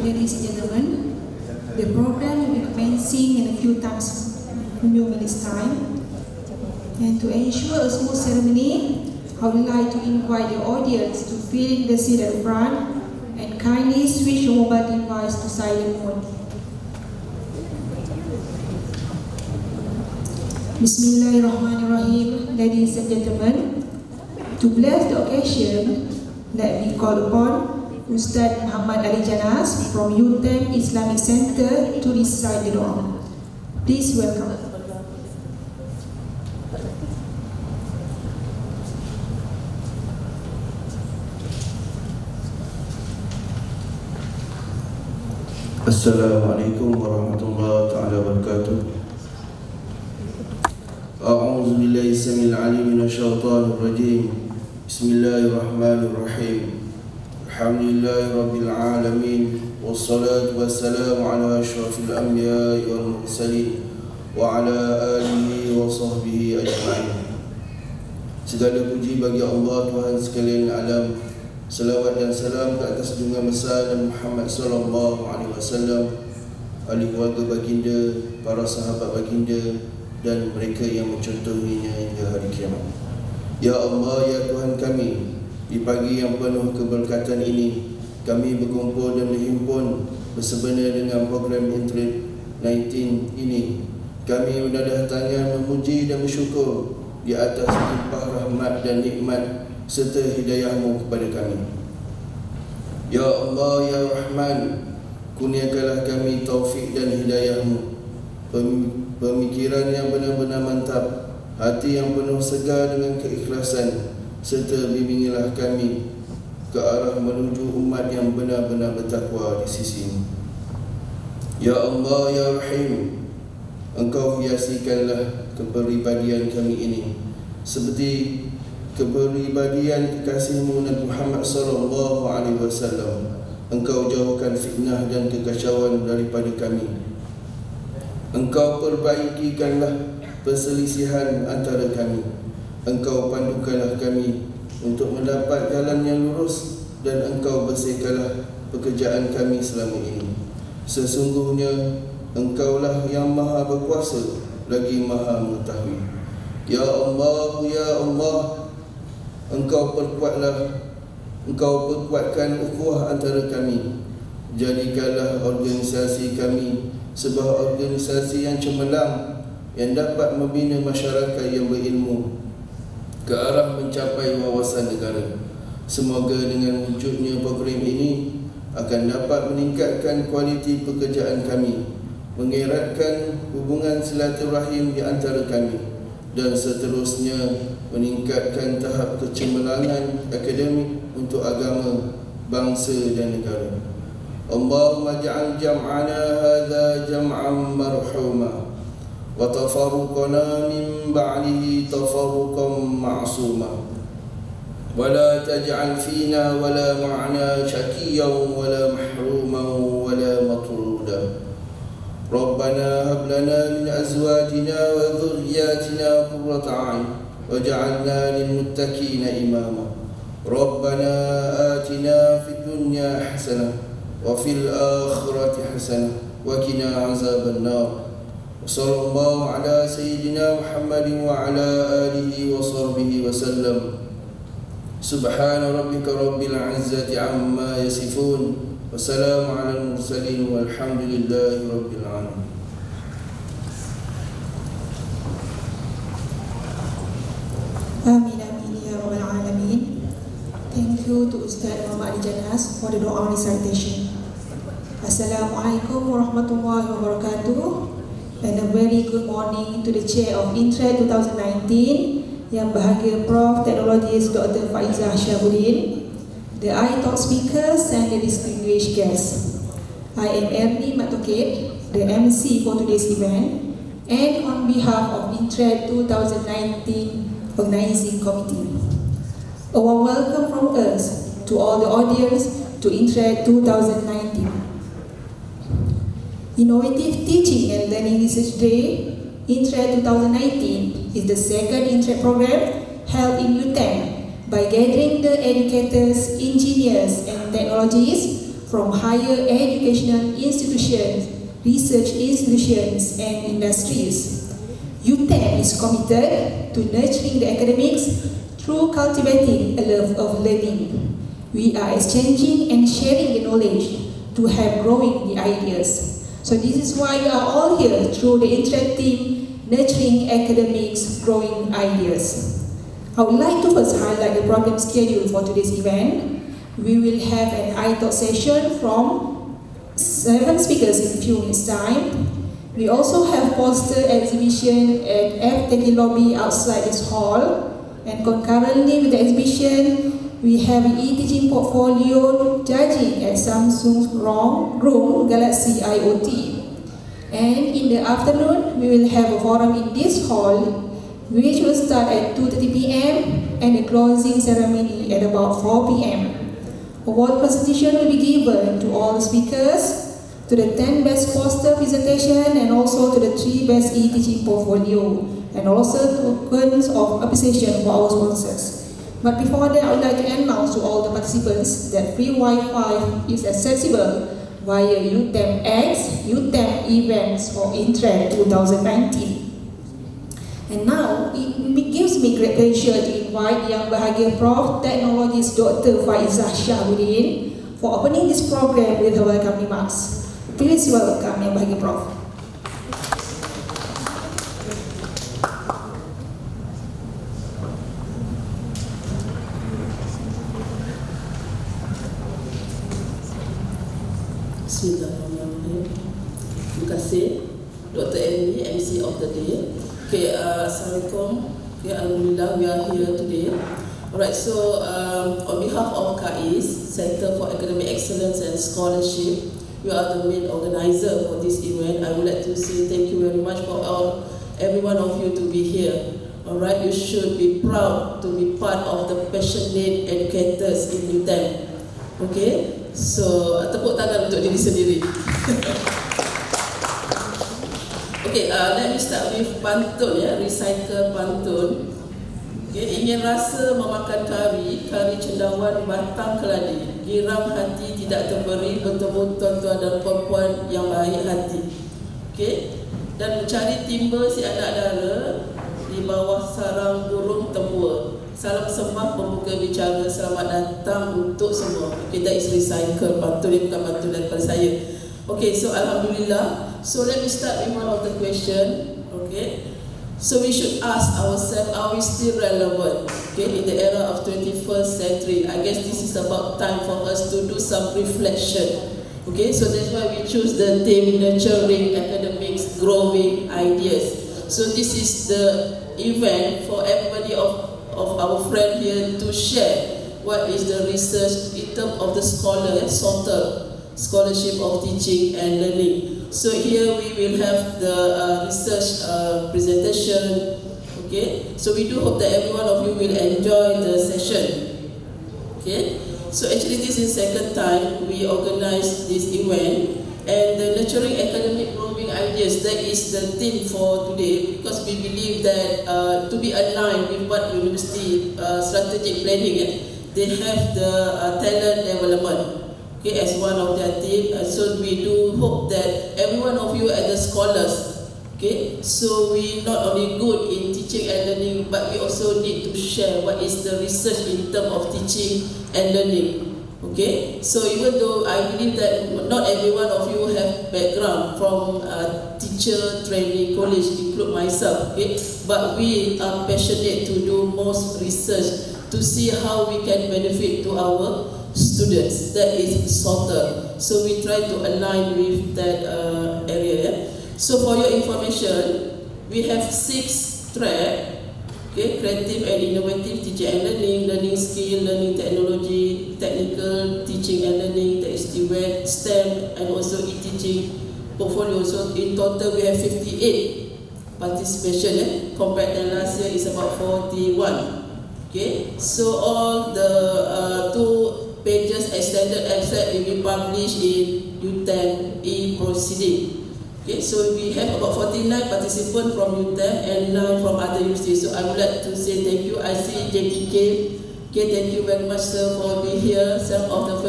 Ladies and gentlemen, the program will be commencing in a few minutes time. And to ensure a smooth ceremony, I would like to invite the audience to fill in the seat at the front and kindly switch your mobile device to silent mode. Bismillahirrahmanirrahim. Ladies and gentlemen, to bless the occasion, let me call upon Ustaz Muhammad Ali Janas from InTReD Islamic Center to recite the doa. Please welcome. Assalamualaikum warahmatullahi ta'ala wabarakatuh. A'udzu billahi samil alim minasyaitonir rajim. Bismillahirrahmanirrahim. Alhamdulillahi rabbil alamin, wassalatu wassalamu ala asyrafil anbiya'i wal mursalin wa ala alihi wa sahbihi ajma'in. Segala puji bagi Allah Tuhan sekalian alam. Salawat dan salam ke atas junjungan besar Nabi Muhammad sallallahu alaihi wasallam, ahli keluarga baginda, para sahabat baginda dan mereka yang mencontohinya hingga hari kiamat. Ya Allah, ya Tuhan kami, di pagi yang penuh keberkatan ini, kami berkumpul dan berhimpun bersebenar dengan program InTReD 19 ini. Kami mendadah tangan memuji dan bersyukur di atas limpah rahmat dan nikmat serta hidayah-Mu kepada kami. Ya Allah, ya Rahman, kurniakanlah kami taufik dan hidayah-Mu, pemikiran yang benar-benar mantap, hati yang penuh segar dengan keikhlasan, serta bimbingilah kami ke arah menuju umat yang benar-benar bertakwa di sisi-Mu. Ya Allah, ya Rahim, Engkau hiasikanlah kepribadian kami ini seperti kepribadian kekasih-Mu Nabi Muhammad sallallahu alaihi wasallam. Engkau jauhkan fitnah dan kekacauan daripada kami. Engkau perbaikikanlah perselisihan antara kami. Engkau pandukanlah kami untuk mendapat jalan yang lurus, dan Engkau bersihkanlah pekerjaan kami selama ini. Sesungguhnya Engkaulah yang maha berkuasa lagi maha mengetahui. Ya Allah, ya Allah, Engkau perkuatkan ukhuwah antara kami. Jadikanlah organisasi kami sebuah organisasi yang cemerlang, yang dapat membina masyarakat yang berilmu ke arah mencapai wawasan negara. Semoga dengan wujudnya program ini akan dapat meningkatkan kualiti pekerjaan kami, mengeratkan hubungan silaturahim di antara kami, dan seterusnya meningkatkan tahap kecemerlangan akademik untuk agama, bangsa dan negara. Allahumma ja'al jam'ana hadha jam'an marhuma wa tafarruqana min ba'dihi tafarruqan ma'suma wa la taj'al fina wa la ma'na syakiyan wa la mahruman wa la matruda. Rabbana hab lana min azwajina wa dhurriyyatina qurrata a'yun waj'alna lil muttaqina imama. Rabbana atina fid dunya hasanah wa fil akhirati hasanah wa qina azaban nar. Sallallahu ala sayyidina Muhammadin wa ala alihi wa sahbihi wa sallam. Subhana rabbika rabbil izzati amma yasifun, wa salamun alal mursalin, walhamdulillahi rabbil alamin. Amin, amin, ya Rabbal Alamin. Thank you to Ustaz Muhammad Ali Janas for the doa recitation. Assalamualaikum warahmatullahi wabarakatuh. And a very good morning to the Chair of InTReD 2019, Yang Bahagia Prof. Teknologis Dr. Faizah Syabuddin, the iTalk speakers and the distinguished guests. I am Ernie Matokit, the MC for today's event, and on behalf of InTReD 2019 Organizing Committee, a warm welcome from us to all the audience to InTReD 2019. Innovative Teaching and Learning Research Day, InTReD 2019, is the second InTReD program held in UTM by gathering the educators, engineers and technologists from higher educational institutions, research institutions, and industries. UTEM is committed to nurturing the academics through cultivating a love of learning. We are exchanging and sharing the knowledge to have growing the ideas. So this is why we are all here through the InTReD team, nurturing academics, growing ideas. I would like to first highlight the program schedule for today's event. We will have an iTalk session from 7 speakers in a few minutes' time. We also have poster exhibition at FTK lobby outside this hall. And concurrently with the exhibition, we have an e-teaching portfolio judging at Samsung's room Galaxy IoT. And in the afternoon, we will have a forum in this hall, which will start at 2:30 p.m. and the closing ceremony at about 4 p.m. Award presentation will be given to all the speakers, to the 10 best poster presentation, and also to the 3 best e-teaching portfolio, and also tokens of appreciation for our sponsors. But before that, I would like to announce to all the participants that free Wi-Fi is accessible via UTEM X, UTEM Events for InTReD 2019. And now, it gives me great pleasure to invite Yang Bahagia Prof. Technologist Dr. Faizah Shahudin for opening this program with her welcome remarks. Please welcome Yang Bahagia Prof. Bismillahirrahmanirrahim. Terima kasih Dr. Emily, MC of the day. Okay, Assalamualaikum. Okay, Alhamdulillah, we are here today. Alright, so on behalf of KAIS, Center for Academic Excellence and Scholarship, we are the main organizer for this event. I would like to say thank you very much for every one of you to be here. Alright, you should be proud to be part of the passionate educators in UTEM. Okay, so tepuk tangan untuk diri sendiri. Okay, let me start with pantun ya, recycle pantun. Okay, ingin rasa memakan kari cendawan batang keladi. Giram hati tidak terberi, bertemu tuan-tuan dan puan-puan yang baik hati. Okay, dan mencari timba si anak dara di bawah sarang burung tempua. Salam sembah pembuka bicara, selamat datang untuk semua. Okay, that is recycle pantun, ini bukan pantun daripada saya. Okay, so Alhamdulillah. So let me start with one of the question. Okay, so we should ask ourselves, are we still relevant? Okay, in the era of 21st century, I guess this is about time for us to do some reflection. Okay, so that's why we choose the theme nurturing academics, growing ideas. So this is the event for everybody of our friend here to share what is the research in terms of the scholarship of teaching and learning. So here we will have the research presentation. Okay, so we do hope that every one of you will enjoy the session. Okay, so actually this is second time we organize this event, and the nurturing academic growing ideas, that is the theme for today, because we believe that to be aligned with what university strategic planning, they have the talent development. Okay, as one of their team, so we do hope that every one of you are the scholars. Okay, so we not only good in teaching and learning, but we also need to share what is the research in terms of teaching and learning. Okay, so even though I believe that not every one of you have background from teacher training college, include myself. Okay, but we are passionate to do most research to see how we can benefit to our students. That is sorted. So we try to align with that area. So for your information, we have 6 tracks. Okay, creative and innovative teaching and learning, learning skill, learning technology, technical teaching and learning, that is the STEM, and also e-teaching portfolio. So in total we have 58 participation. Compared to last year is about 41. Okay, so all the 2 pages extended abstract will be published in UTEM e-proceeding. Okay, so we have about 49 participants from UTEM and 9 from other universities. So I would like to say thank you. I see JPK, Okay, thank you very much, sir, for being here. Some are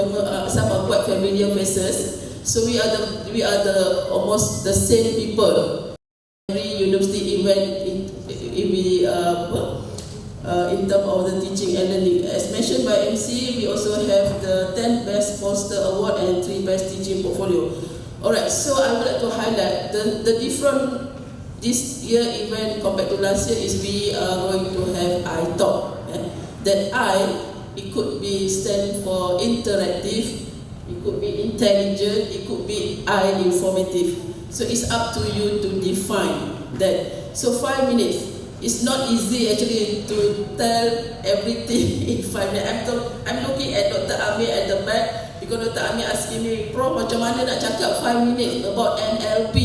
quite familiar faces. So we are the almost the same people. Every university event in terms of the teaching and learning. As mentioned by MC, we also have the 10 Best Poster Award and 3 Best Teaching Portfolio. Alright, so I would like to highlight the different this year event compared to last year is we are going to have iTalk. That it could be stand for interactive, it could be intelligent, it could be informative. So it's up to you to define that. So 5 minutes. It's not easy actually to tell everything in 5 minutes. I'm looking at Dr. Amir at the back because Dr. Amir asking me, Prof, macam mana nak cakap 5 minutes about NLP?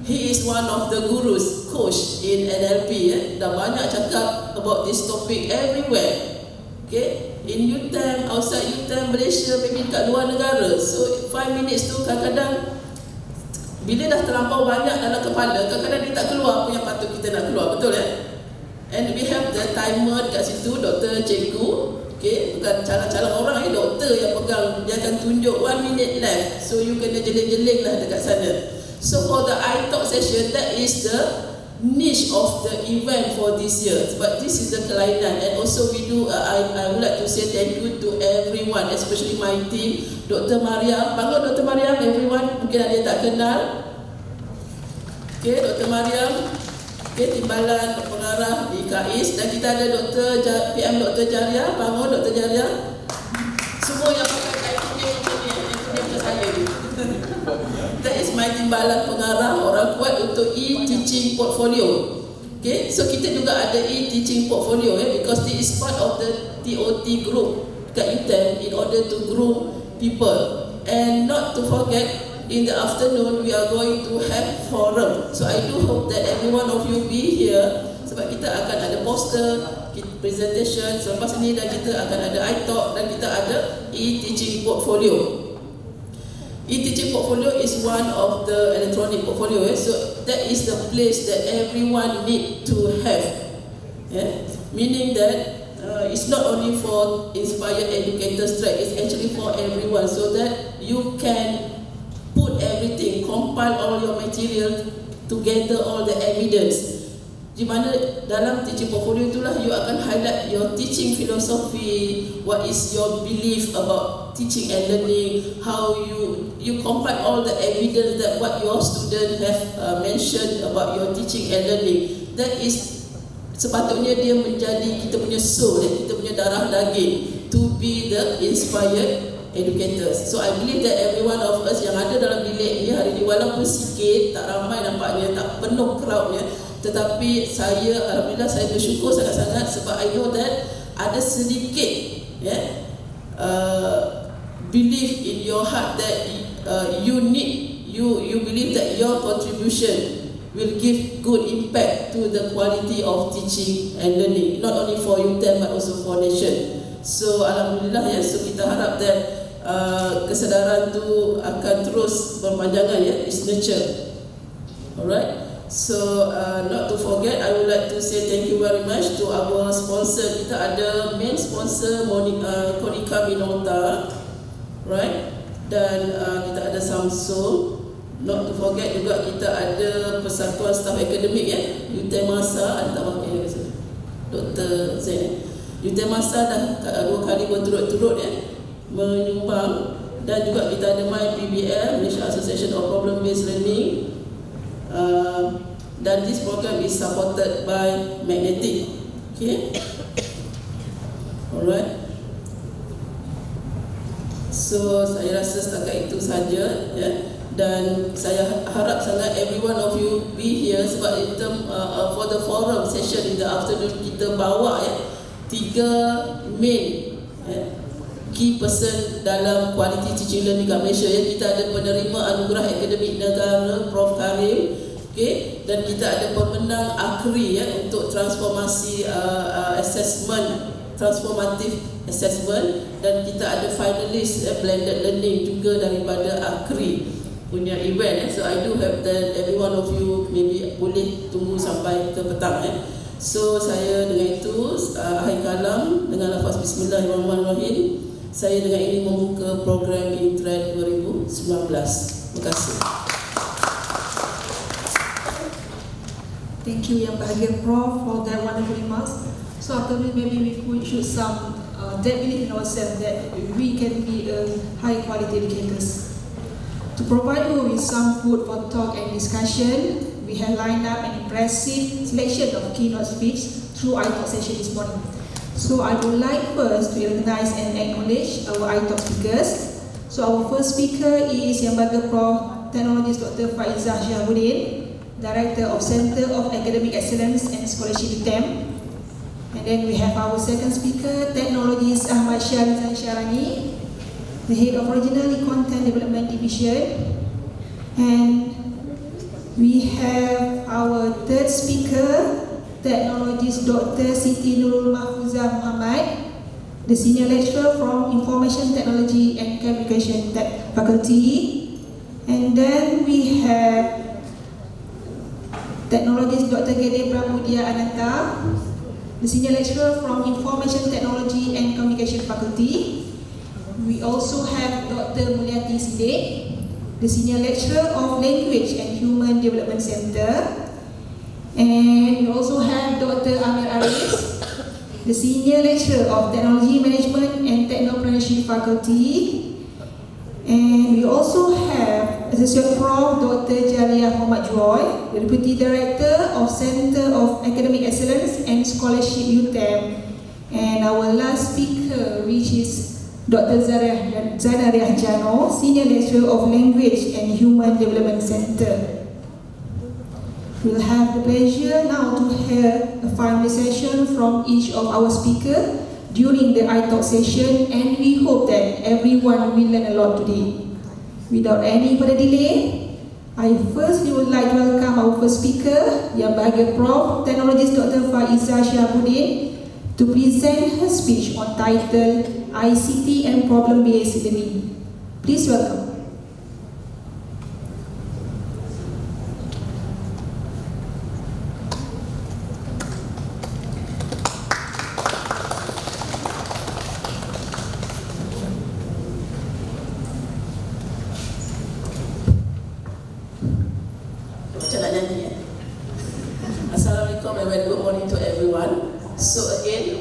He is one of the gurus, coach in NLP. Dah banyak cakap about this topic everywhere. Okay, in UTM, outside UTM, Malaysia, maybe dekat luar negara. So 5 minutes tu kadang-kadang bila dah terlampau banyak dalam kepala, kadang-kadang dia tak keluar apa yang patut kita nak keluar, betul ya? And we have the timer dekat situ, doktor, cikgu. Okay, bukan calon-calon orang, doktor yang pegang, dia akan tunjuk 1 minute left. So you kena jeling-jeling lah dekat sana. So for the iTalk session, that is the niche of the event for this year. But this is the kelainan. And also we do, I would like to say thank you to everyone, especially my team. Dr. Mariam, bangun Dr. Mariam, everyone, mungkin ada yang tak kenal. Okay, Dr. Mariam, okay, timbalan pengarah di KAIS. Dan kita ada PM Dr. Jaria, bangun Dr. Jaria. Semua yang pakai itu dia ke saya. That is my timbalan pengarah orang kuat untuk e-teaching portfolio. Okay, so kita juga ada e-teaching portfolio because this is part of the TOT group kat UTM in order to groom people. And not to forget, in the afternoon we are going to have forum. So I do hope that every one of you be here sebab kita akan ada poster, presentation selepas ini dan kita akan ada iTalk dan kita ada e-teaching portfolio. E-teaching portfolio is one of the electronic portfolio, so that is the place that everyone need to have. Meaning that it's not only for inspired educators track, it's actually for everyone, so that you can put everything, compile all your material, together all the evidence. Di mana dalam teaching portfolio itulah you akan highlight your teaching philosophy, what is your belief about teaching and learning, how you compile all the evidence that what your student have mentioned about your teaching and learning. That is sepatutnya dia menjadi kita punya soul, kita punya darah daging, to be the inspired educators. So I believe that every one of us yang ada dalam bilik ni hari ni, walaupun sikit, tak ramai nampaknya, tak penuh crowdnya, tetapi saya, alhamdulillah, saya bersyukur sangat-sangat sebab I know that ada sedikit belief in your heart that you believe that your contribution will give good impact to the quality of teaching and learning, not only for UTM but also for nation. So alhamdulillah, so kita harap that kesedaran tu akan terus berpanjangan, is nurture. Alright. So not to forget, I would like to say thank you very much to our sponsor. Kita ada main sponsor Konica Minolta, right? Dan kita ada Samsung. Not to forget juga kita ada Persatuan Staf Akademik UTM Masa, ada tak pakai Dr. Zain. UTM Masa dah 2 kali berturut-turut menyumbang, dan juga kita ada MyPBL, Malaysia Association of Problem Based Learning. Dan this program is supported by Magnetic. Okay, alright. So saya rasa setakat itu saja, dan saya harap sangat every one of you be here sebab in term, for the forum session in the afternoon kita bawa 3 main key person dalam quality teaching learning kat Malaysia. Kita ada penerima anugerah akademik negara Prof Karim, dan kita ada pemenang AKRI untuk transformasi assessment, transformative assessment, dan kita ada finalis blended learning juga daripada AKRI punya event. So I do hope that every one of you maybe boleh tunggu sampai ke petang. So saya dengan itu akhir kalam dengan lafaz Bismillahirrahmanirrahim, saya dengan ini membuka program InTReD 2019. Terima kasih. Thank you Yang Bahagia Prof for that wonderful remarks. So after this, maybe we could show some that belief in ourselves that we can be high quality educators. To provide you with some food for talk and discussion, we have lined up an impressive selection of keynote speech through ITalk session this morning. So I would like first to recognize and acknowledge our ITalk speakers. So our first speaker is Yang Bahagia Prof Technologist Dr. Faizah Syahrudin, Director of Center of Academic Excellence and Scholarship UTM. And then we have our second speaker, Technologist Ahmad Syarizan Syarani, the Head of Regional Content Development Division. And we have our third speaker, Technologist Dr. Siti Nurul Mahfuzah Muhammad, the Senior Lecturer from Information Technology and Communication Faculty. And then we have Technologist Dr. Gede Pramudia Ananta, the Senior Lecturer from Information Technology and Communication Faculty. We also have Dr. Mulyati Sidek, the Senior Lecturer of Language and Human Development Center. And we also have Dr. Amir Aris, the Senior Lecturer of Technology Management and Technopreneurship Faculty. And we also have Associate Prof. Dr. Jaliyah Muhammad Joy, the Deputy Director of Center of Academic Excellence and Scholarship UTM. And our last speaker, which is Dr. Zanariah Jano, Senior Lecturer of Language and Human Development Center. We'll have the pleasure now to hear a final session from each of our speakers during the ITalk session, and we hope that everyone will learn a lot today. Without any further delay, I firstly would like to welcome our first speaker, Yang Bahagia Prof Technologist Dr. Faizah Syahrudin, to present her speech on title ICT and Problem-Based Learning. Please welcome. Assalamualaikum and good morning to everyone. So again,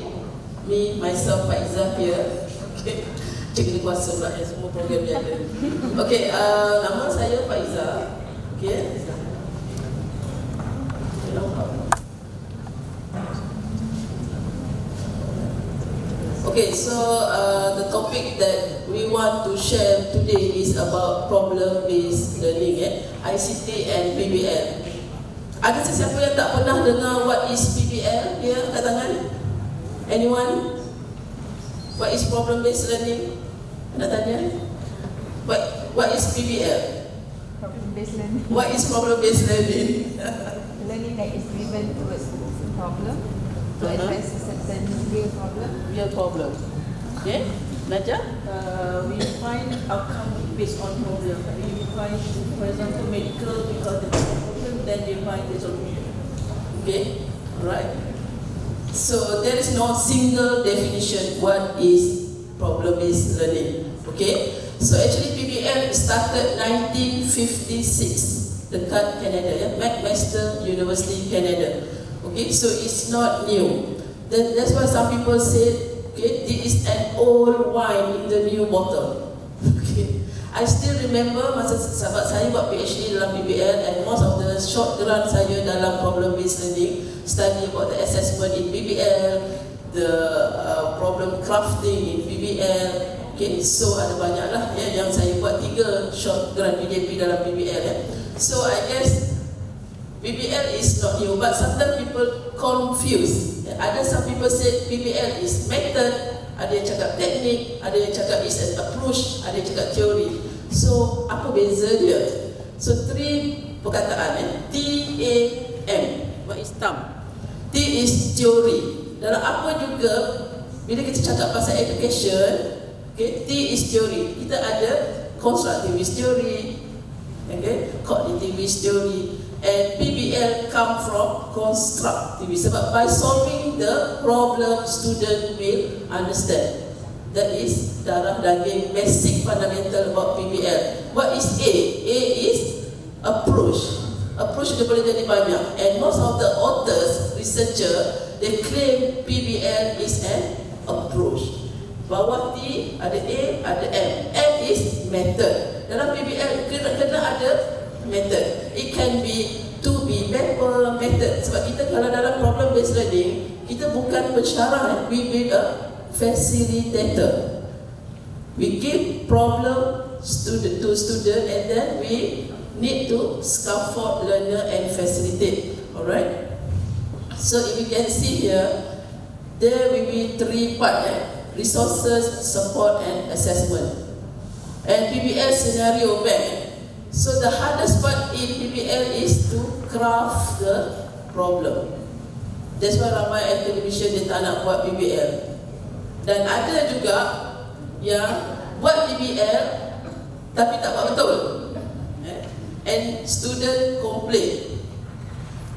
me, myself, Faizah here. Okay, cik kuasa pula semua program dia ada. Okay, nama saya Faizah. Okay. Okay, so the topic that we want to share today is about problem-based learning, ICT and PBL. Ada sesiapa yang tak pernah dengar what is PBL? Dia angkat tangan. Anyone? What is problem-based learning? Nak tanya? What is PBL? Problem-based learning. What is problem-based learning? Learning that is driven towards a problem to address a certain real problem. Real problem. Okay, Najah? We find outcome based on problem. We find, for example, medical because the problem, then they find the solution. Okay, alright. So there is no single definition what is problem-based learning. Okay, so actually PBL started 1956 dekat Canada, McMaster University, Canada. Okay, so it's not new. That's why some people say, okay, this is an old wine in the new bottle. Okay, I still remember masa sahabat saya buat PhD dalam PBL, and most of the short grant saya dalam problem-based learning study about the assessment in PBL, the problem crafting in PBL. Okay, so ada banyak lah yang saya buat 3 short grant PDP dalam PBL. So I guess PBL is not new, but sometimes people confuse. Ada some people say PBL is method, ada yang cakap teknik, ada yang cakap is an approach, ada yang cakap teori. So apa beza dia? So 3 perkataan, T-A-M. What is TAM? T is teori. Dalam apa juga, bila kita cakap pasal education, okay, T is teori. Kita ada constructivist theory, okay, cognitivist theory. And PBL come from constructivism. Sebab by solving the problem, student will understand. That is darah daging, basic fundamental about PBL. What is A? A is approach. Approach dia boleh jadi banyak. And most of the authors, researcher, they claim PBL is an approach. Bawah T ada A, ada M. M is method. Dalam PBL kena ada method. It can be to be paper method. Sebab kita kalau dalam problem based learning, kita bukan pensyarah, we be a facilitator. We give problem to student and then we need to scaffold learner and facilitate. Alright. So if you can see here, there will be 3 parts. Resources, support and assessment. And PBL scenario bank. So the hardest part in PBL is to craft the problem. That's why ramai academician dia tak nak buat PBL. Dan ada juga yang buat PBL tapi tak buat betul. And student complain.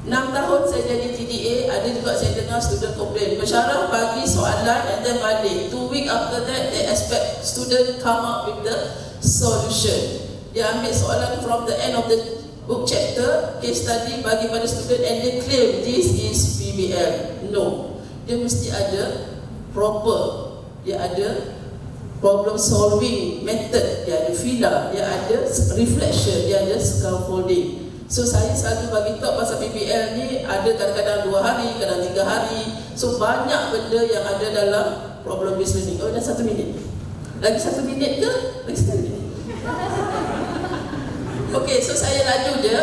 6 tahun saya jadi TDA, ada juga saya dengar student complain. Pensyarah bagi soalan and then balik. 2 weeks after that, they expect student come up with the solution. Dia ambil soalan from the end of the book chapter, case study bagi pada student and they claim this is PBL. No. Dia mesti ada proper. Dia ada problem solving method, dia ada fila, dia ada reflection, dia ada scaffolding. So saya selalu bagi tahu pasal PBL ni ada kadang-kadang 2 hari, kadang 3 hari. So banyak benda yang ada dalam problem based learning. Oh dah 1 minit. Lagi 1 minit ke? Lagi 1 minit. Okey, so saya laju je.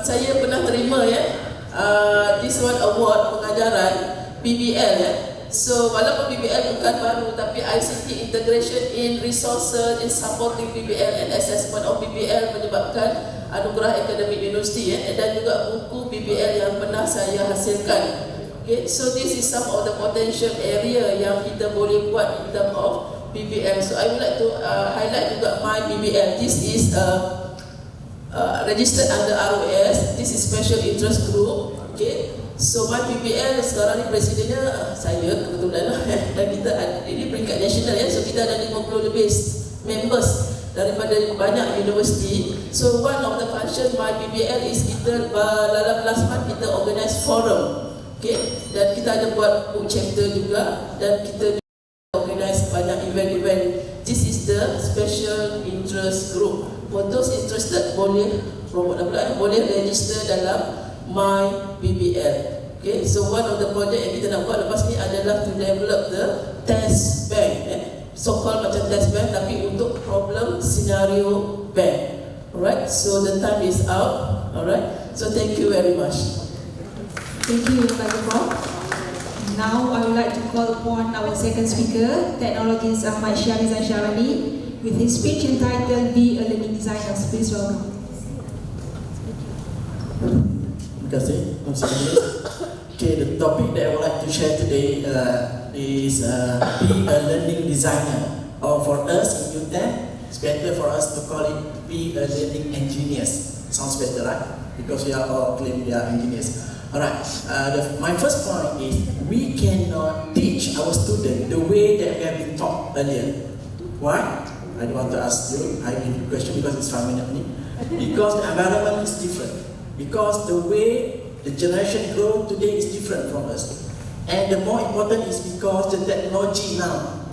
Saya pernah terima this one award pengajaran PBL So walaupun PBL bukan baru, tapi ICT integration in resources in supporting PBL and assessment of PBL menyebabkan anugerah akademik universiti dan juga buku PBL yang pernah saya hasilkan. Okay, so this is some of the potential area yang kita boleh buat in terms of PBL. So I would like to highlight juga my PBL. This is registered under ROS. This is special interest group. Okay. So my PBL sekarang ni presidennya saya kebetulan dan kita ini peringkat nasional so kita ada 50 lebih members daripada banyak universiti. So one of the function my PBL is kita dalam last month kita organize forum, okay, dan kita ada buat book chapter juga dan kita organize banyak event-event. This is the special interest group. For those interested boleh promote boleh register dalam my PBL. Okay, so one of the project yang kita nak buat lepas ni adalah to develop the test bank, so-called macam test bank tapi untuk problem scenario bank. Alright, so the time is out. Alright, so thank you very much. Thank you, Dr. Prof. Now I would like to call upon our second speaker, Technologist Ahmad Syarizan Syarani, with his speech entitled Be a Learning Designer. Please welcome. Terima kasih. Okay, the topic that I would like to share today is be a learning designer. Or for us in InTReD, it's better for us to call it be a learning engineers. Sounds better, right? Because we are all claim we are engineers. Alright, my first point is we cannot teach our students the way that we have been taught earlier. Why? I don't want to ask you, I give you a question because it's 5 minutes. Because the environment is different. Because the way the generation grow today is different from us. And the more important is because the technology now,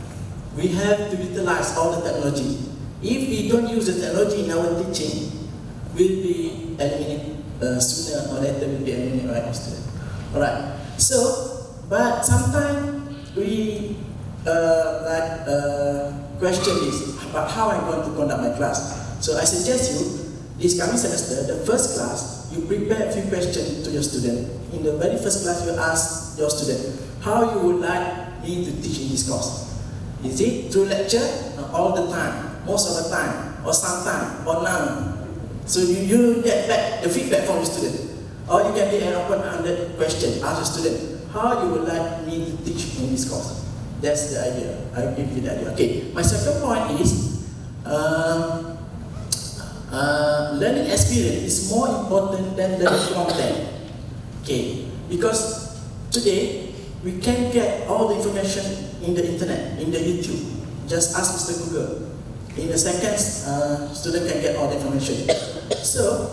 we have to utilize all the technology. If we don't use the technology in our teaching, we'll be eliminated sooner or later, we'll be eliminated by our students. Alright, so, but sometimes we question is about how I'm going to conduct my class. So I suggest you, this coming semester, the first class, you prepare a few questions to your student. In the very first class, you ask your student, how you would like me to teach in this course? Is it through lecture? All the time, most of the time, or sometime, or none? So you get back the feedback from your student. Or you can be an open-ended question, ask your student, how you would like me to teach in this course? That's the idea. I'll give you the idea. Okay, my second point is, learning experience is more important than learning content. Okay, because today we can get all the information in the internet, in the YouTube. Just ask Mr. Google. In a second, student can get all the information. So,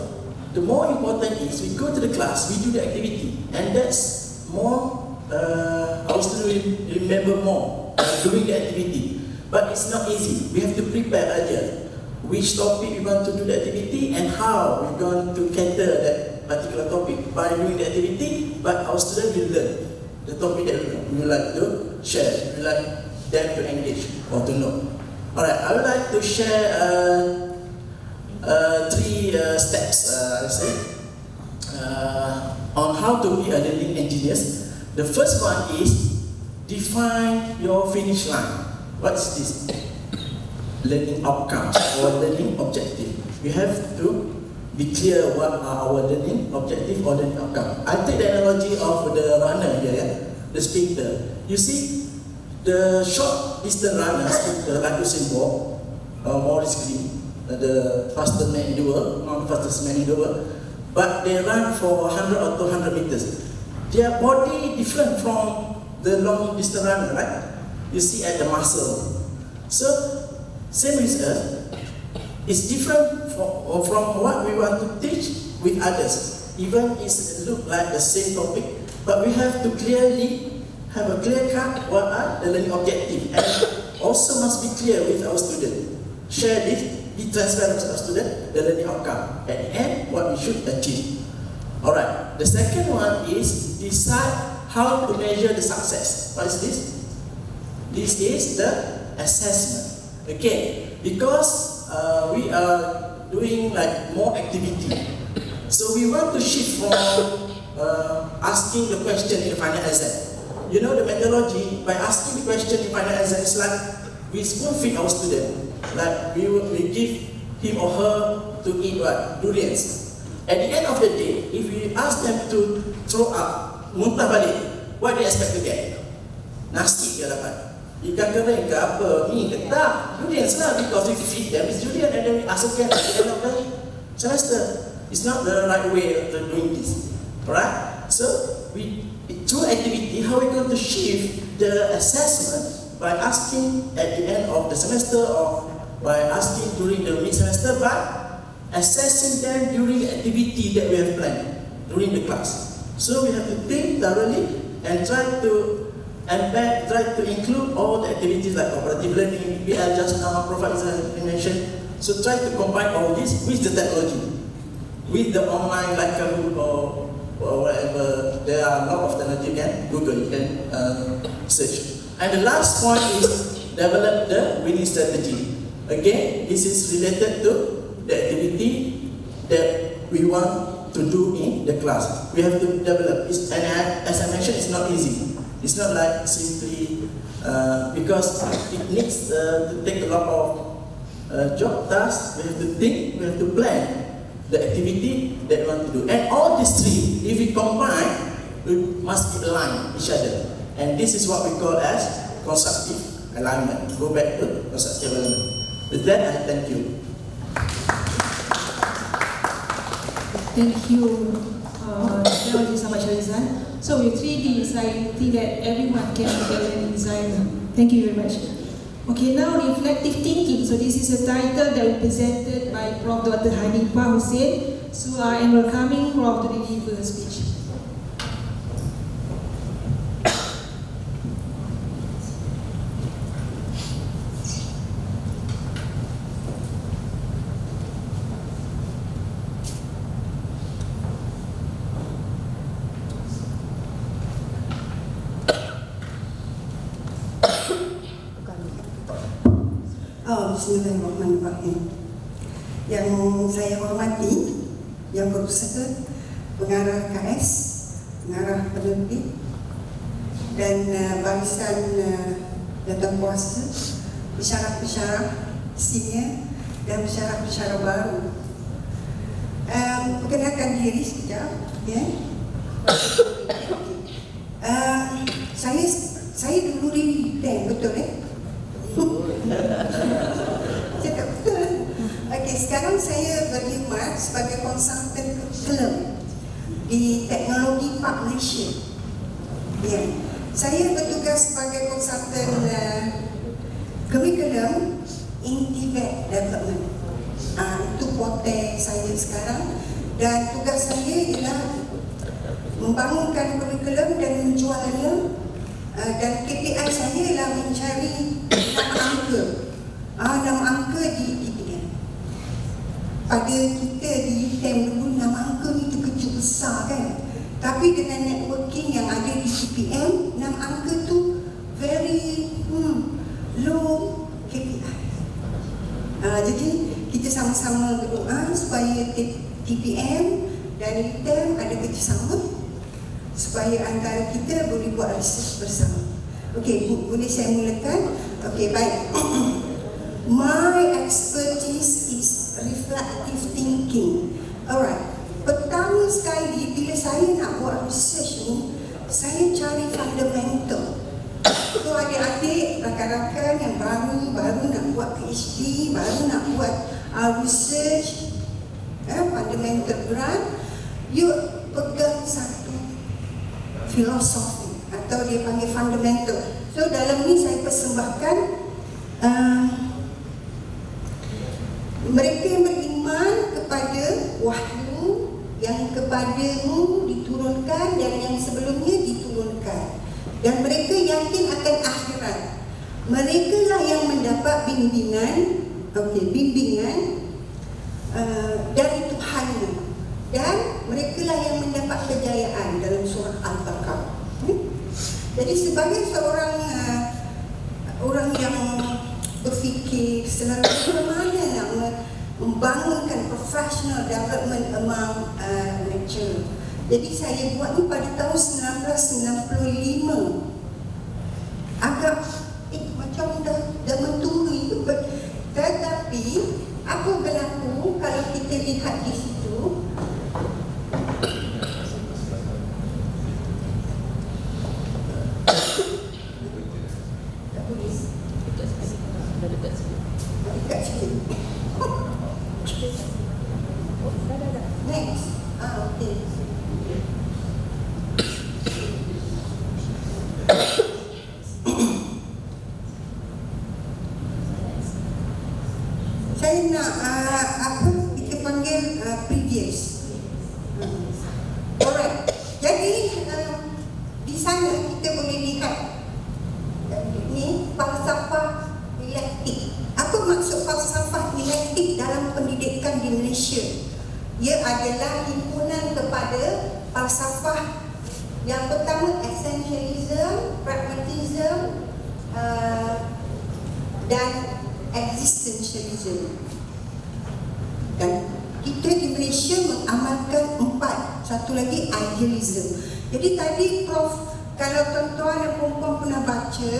the more important is we go to the class, we do the activity, and that's more, our student will remember more doing the activity. But it's not easy. We have to prepare earlier. Which topic we want to do the activity and how we're going to cater that particular topic by doing the activity, but our student will learn the topic that we would like to share, we would like them to engage or to know. Alright, I would like to share 3 steps, on how to be a learning engineer. The first one is define your finish line. What is this? Learning outcomes or learning objective. We have to be clear what are our learning objective or learning outcome. I take the analogy of the runner here, the sprinter. You see, the short distance runners, like Usain Bolt, Maurice Green, the fastest man in the world, not the fastest man in the world, but they run for 100 or 200 meters. Their body different from the long distance runner, right? You see at the muscle. So, same with us, it's different from what we want to teach with others. Even it look like the same topic, but we have to clearly have a clear cut what are the learning objective, and also must be clear with our student. Share this, be transparent with our student, the learning outcome. At the end, what we should achieve. Alright, the second one is decide how to measure the success. What is this? This is the assessment. Okay, because we are doing like more activity, so we want to shift from asking the question in the final exam. You know the methodology, by asking the question in final exam, it's like we spoon feed our student. Like we give him or her to eat what? Durians. At the end of the day, if we ask them to throw up, muntah balik, what do you expect to get? Nasi dia dapat. Ikan kering ke apa, ni ke tak, durian lah, because we feed them is durian and then we ask again at the end of the semester. It's not the right way of doing this. Alright? So, through activity, how we going to shift the assessment by asking at the end of the semester or by asking during the mid-semester, but assessing them during the activity that we have planned during the class. So, we have to think thoroughly and try to embed, try to include all the activities like cooperative learning, BL just now, provide information. So try to combine all this with the technology, with the online like Kahoot or whatever. There are a lot of technology. You can Google, you can search. And the last point is develop the winning strategy. Again, this is related to the activity that we want to do in the class. We have to develop. And as I mentioned, it's not easy. It's not like simply because it needs to take a lot of job tasks. We have to think, we have to plan the activity that we want to do. And all these 3, if we combine, we must align each other. And this is what we call as constructive alignment. Go back to constructive alignment. With that, I thank you. Thank you. Thank you so much, Rizan. So with 3Ds, I think that everyone can be a learning designer. Thank you very much. Okay, now reflective thinking. So this is a title that was presented by Prof. Dr. Hanifah Hussein. So I am welcoming Prof to deliver a speech. Bismillahirrahmanirrahim. Yang saya hormati, yang berusaha pengarah KS, pengarah penerbit dan barisan jawatan-kuasa, pensyarah-pensyarah senior dan pensyarah-pensyarah baru. Perkenalkan diri sekejap, ya. Saya dulu di tank, betul Cakap betul. Okey, sekarang saya berkhidmat sebagai konsultan film di Teknologi Park Malaysia. Ya, saya bertugas sebagai konsultan kurikulum InTReD development. Itu poten saya sekarang, dan tugas saya ialah membangunkan kurikulum dan menjualnya, dan KPI saya ialah mencari 6 angka. 6 angka di TPM. Pada kita di UTM dulu 6 angka ni terkejut besar kan. Tapi dengan networking yang ada di TPM, 6 angka tu very low KPI. Jadi kita sama-sama berdoa supaya TPM dan UTM ada kerjasama supaya antara kita boleh buat research bersama. Okey, boleh saya mulakan? Okey, baik. My expertise is reflective thinking. Alright. Pertama sekali bila saya nak buat research ni, saya cari fundamental. So adik-adik, rakan-rakan yang baru nak buat PhD, baru nak buat research, fundamental grant, you pegang satu filosofi atau dia panggil fundamental. So dalam ni saya persembahkan mereka yang beriman kepada wahyu yang kepadamu diturunkan dan yang sebelumnya diturunkan, dan mereka yakin akan akhirat. Mereka lah yang mendapat bimbingan dari Tuhannya, dan mereka lah yang mendapat kejayaan dalam surah Al-Baqarah. Jadi sebagai seorang orang yang berfikir selalu bagaimana nak membangunkan professional development among lecturer. Jadi saya buat ni pada tahun 1995. Agak macam dah menturi tu. Tetapi apa berlaku kalau kita lihat di situ, next. Okay. Saya nak apa kita panggil previous. Alright. Jadi di sana kita boleh lihat ni falsafah dialektik. Apa maksud falsafah dialektik dalam pendidikan di Malaysia? Ia adalah himpunan kepada falsafah yang pertama, essentialism, pragmatism, dan existentialism. Dan kita di Malaysia mengamalkan 4. Satu lagi idealism. Jadi tadi Prof, kalau tuan-tuan dan perempuan pernah baca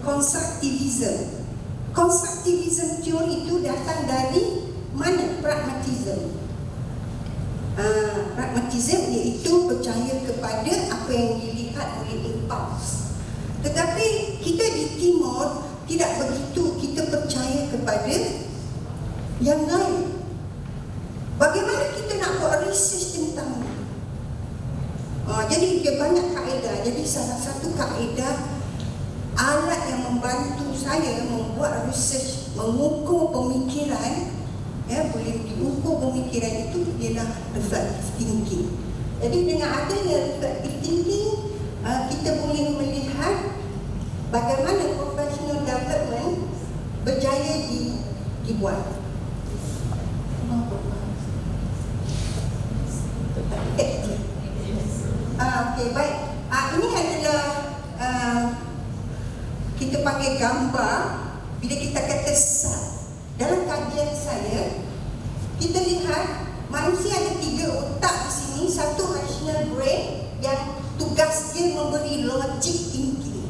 constructivism. Constructivism teori itu datang dari mana? Pragmatism. Pragmatism iaitu percaya kepada apa yang dilihat oleh impuls. Tetapi kita di Timur tidak begitu, kita percaya kepada yang lain. Bagaimana kita nak buat research tentang ini? Jadi dia banyak kaedah. Jadi salah satu kaedah alat yang membantu saya membuat research, mengukur pemikiran, boleh diukur pemikiran itu ialah reflective thinking. Jadi dengan adanya reflective thinking, kita boleh melihat bagaimana professional development berjaya dibuat. Okey, baik. Ini adalah kita panggil gambar. Bila kita kata sel, dalam kajian saya, kita lihat manusia ada 3 otak di sini. Satu rational brain yang tugas dia memberi logic thinking.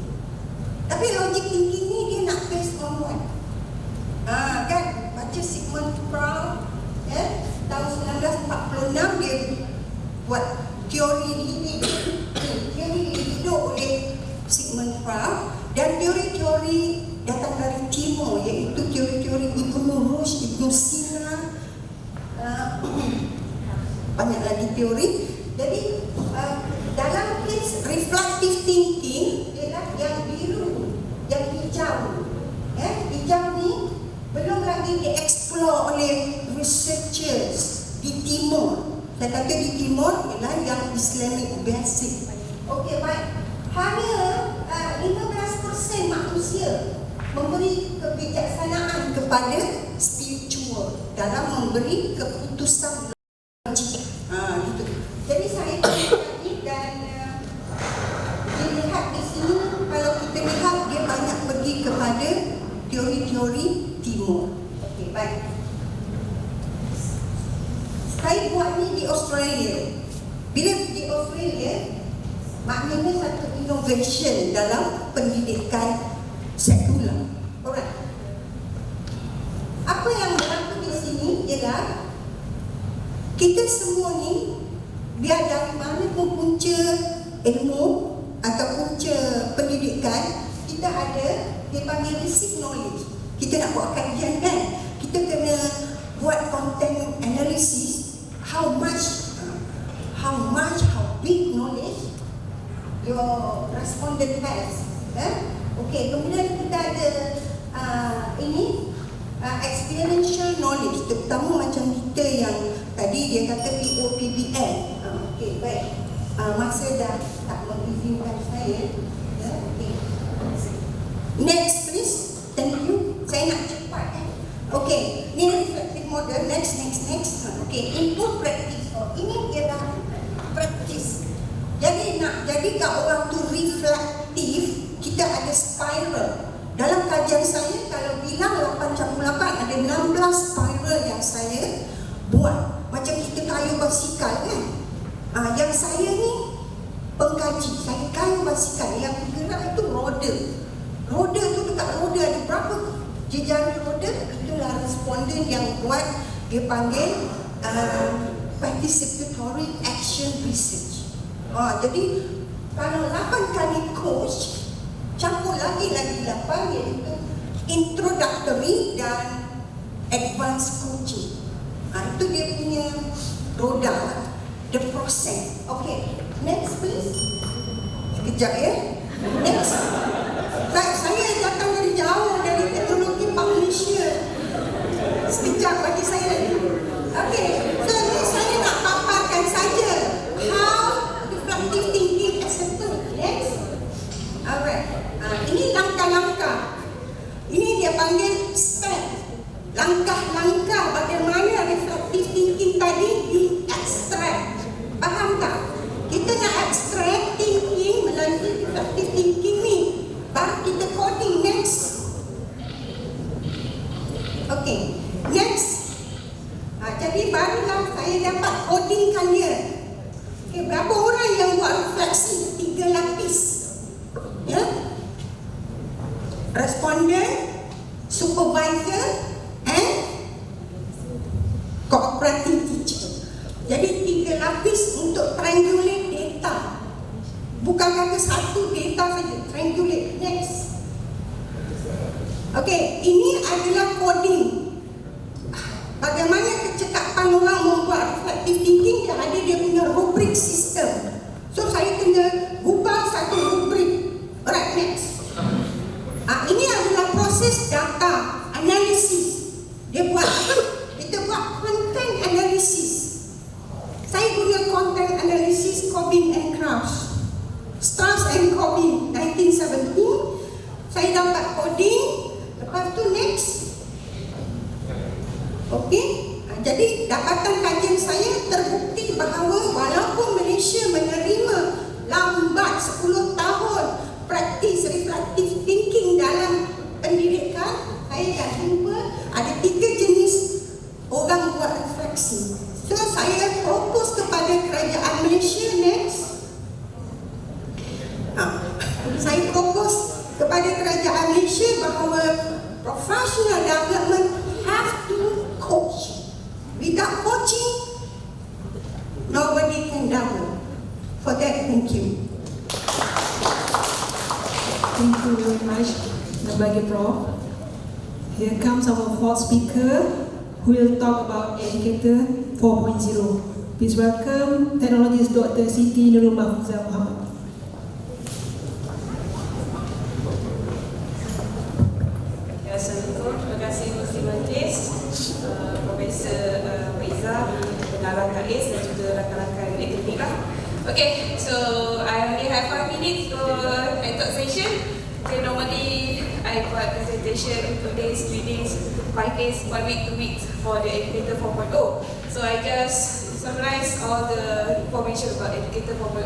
Tapi logic thinking ni dia nak based on what? Kan baca Sigmund Freud, tahun 1946 dia buat teori libido oleh Sigmund Freud, dan teori-teori datang dari Timur, iaitu teori-teori Ibn Rushd, Ibn Sina, teori. Jadi dalam case reflective thinking ialah yang biru, yang hijau. Hijau ni belum lagi dieksplor oleh researchers di timur. Saya kata di timur ialah yang Islamic basic. Okey, baik. Hanya 15% manusia memberi kebijaksanaan kepada spiritual dalam memberi keputusan logik. Gitu. Jadi saya lagi dan dilihat di sini, kalau kita lihat dia banyak pergi kepada teori-teori timur. Okey, baik. Saya buat ni di Australia. Bila di Australia, maknanya satu innovation dalam pendidikan sekular. Alright. Apa yang berlaku di sini ialah kita semua ni, biar dari mana pun punca ilmu atau punca pendidikan, kita ada dia panggil receive knowledge. Kita nak buat kajian kan, kita kena buat content analysis. How big knowledge your respondent has. Okey, kemudian kita ada experiential knowledge, terutama macam kita yang tadi dia kata POPBN. Okey, baik. Masa dah tak mengizinkan saya. Okay. Next please. Thank you. Saya nak cepat. Okey, ni reflective model. Next. Okey, input practice. Ini ialah practice. Jadi nak jadikan orang tu reflektif, kita ada spiral. Dalam kajian saya, kalau bilang 8.8, ada 16 spiral yang saya buat. Macam kita kayu basikal kan. Yang saya ni pengkaji, saya kayu basikal. Yang gerak itu roda. Roda tu dekat roda ada berapa jejak roda? Itulah responden yang buat, dia panggil participatory action research. Jadi kalau 8 kali coach, campur lagi 8, iaitu introductory dan advanced coaching. Itu dia punya roda, the process. Okay, next please. Sekejap ya. Next. Saya datang dari jauh, dari teknologi Pak Malaysia. Sekejap bagi saya. Okay, so ni saya nak paparkan saja how reflective thinking accepted. Next. Alright. Ini langkah-langkah. Ini dia panggil step. Langkah-langkah bagaimana reflective thinking tadi di-extract. Faham tak? Kita nak extract thinking melalui reflective thinking ni. Baru kita coding. Next. Okay. Next. Jadi barulah saya dapat codingkan dia. Okay, berapa orang yang buat refleksi? 3 lapis. Ya? Responden, supervisor and cooperative teacher. Jadi 3 lapis untuk triangulate data. Bukan kata satu data saja, triangulate. Next. Okey, ini adalah coding. Bagaimana kecekapan orang membuat reflective thinking, dia ada dia punya rubrik sistem. So saya kena ubah satu rubrik. Alright, next. Ini adalah proses data analisis. Dia buat apa? Kita buat content analysis. Saya guna content analysis Cobbin and Krauss. Strauss and Cobbin 1917. Saya dapat coding. Lepas tu next. Okey. Jadi dapatan kajian saya terbukti bahawa walaupun Malaysia menerima lambat 10 tahun praktis reflective thinking dalam pendidikan, saya dah jumpa ada 3 jenis orang buat refleksi. So saya propose kepada kerajaan Malaysia. Next. Saya propose kepada kerajaan Malaysia bahawa professional development have to coach. Without coaching, nobody can develop. For that, thank you. Thank you very much, Nabagi Prof. Here comes our fourth speaker who will talk about Educator 4.0. Please welcome Technologist Dr. Siti Nurul Mahfuzah Muhammad. Assalamualaikum, terima kasih Menteri Majlis, Profesor Izzah, pengarah KAIS dan juga rakan-rakan akademik lah. Okay, so I only have 5 minutes for talk session. Okay, normally I buat presentation 2 days, 3 days, 5 days, 1 week, 2 weeks for the Educator 4.0. So I just summarize all the information about Educator 4.0.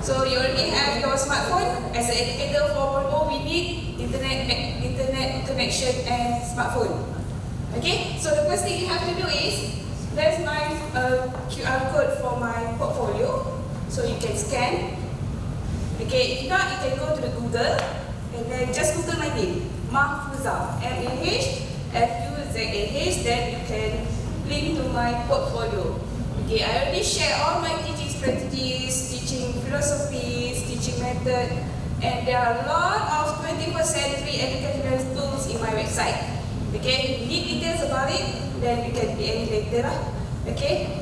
So you already have your smartphone. As an Educator 4.0, we need internet connection and smartphone. Okay, so the first thing you have to do is, there's my QR code for my portfolio, so you can scan. Okay, if not, you can go to the Google and then just Google my name, Mahfuzah, M-A-H-F-U-Z-A-H, then you can link to my portfolio. Okay, I already share all my teaching strategies, teaching philosophies, teaching method, and there are a lot of 21st century educational tools in my website. Okay, if you need details about it, then you can DM me later lah. Okay,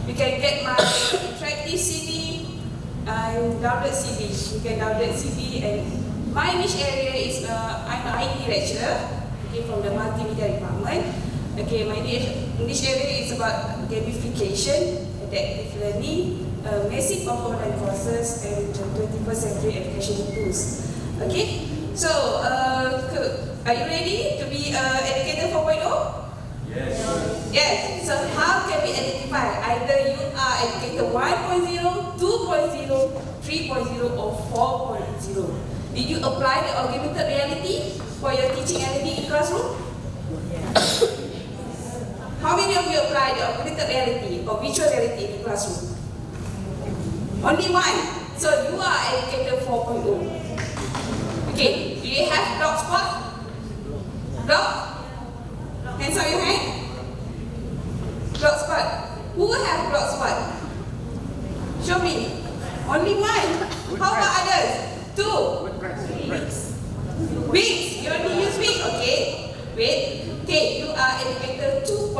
you can get my interactive CD, download CD. You can download CD, and my niche area is I'm an IT lecturer, okay, from the multimedia department. Okay, my niche area is about gamification, adaptive learning, basic of online courses, and 21st century education tools. Okay, so are you ready to be Educator 4.0? Yes. Yes. So how can we identify? Either you are Educator 1.0, 2.0, 3.0, or 4.0. Did you apply the augmented reality for your teaching and learning in classroom? Yes. How many of you apply the augmented reality or virtual reality in the classroom? Only one. So you are Educator 4.0. Okay, do you have blogspot? Blog? Hands up your hand. Blogspot. Who have blogspot? Show me. Only one. How about others? 2. Wix. You only use Wix. Okay. Wait. Okay, you are Educator 2.0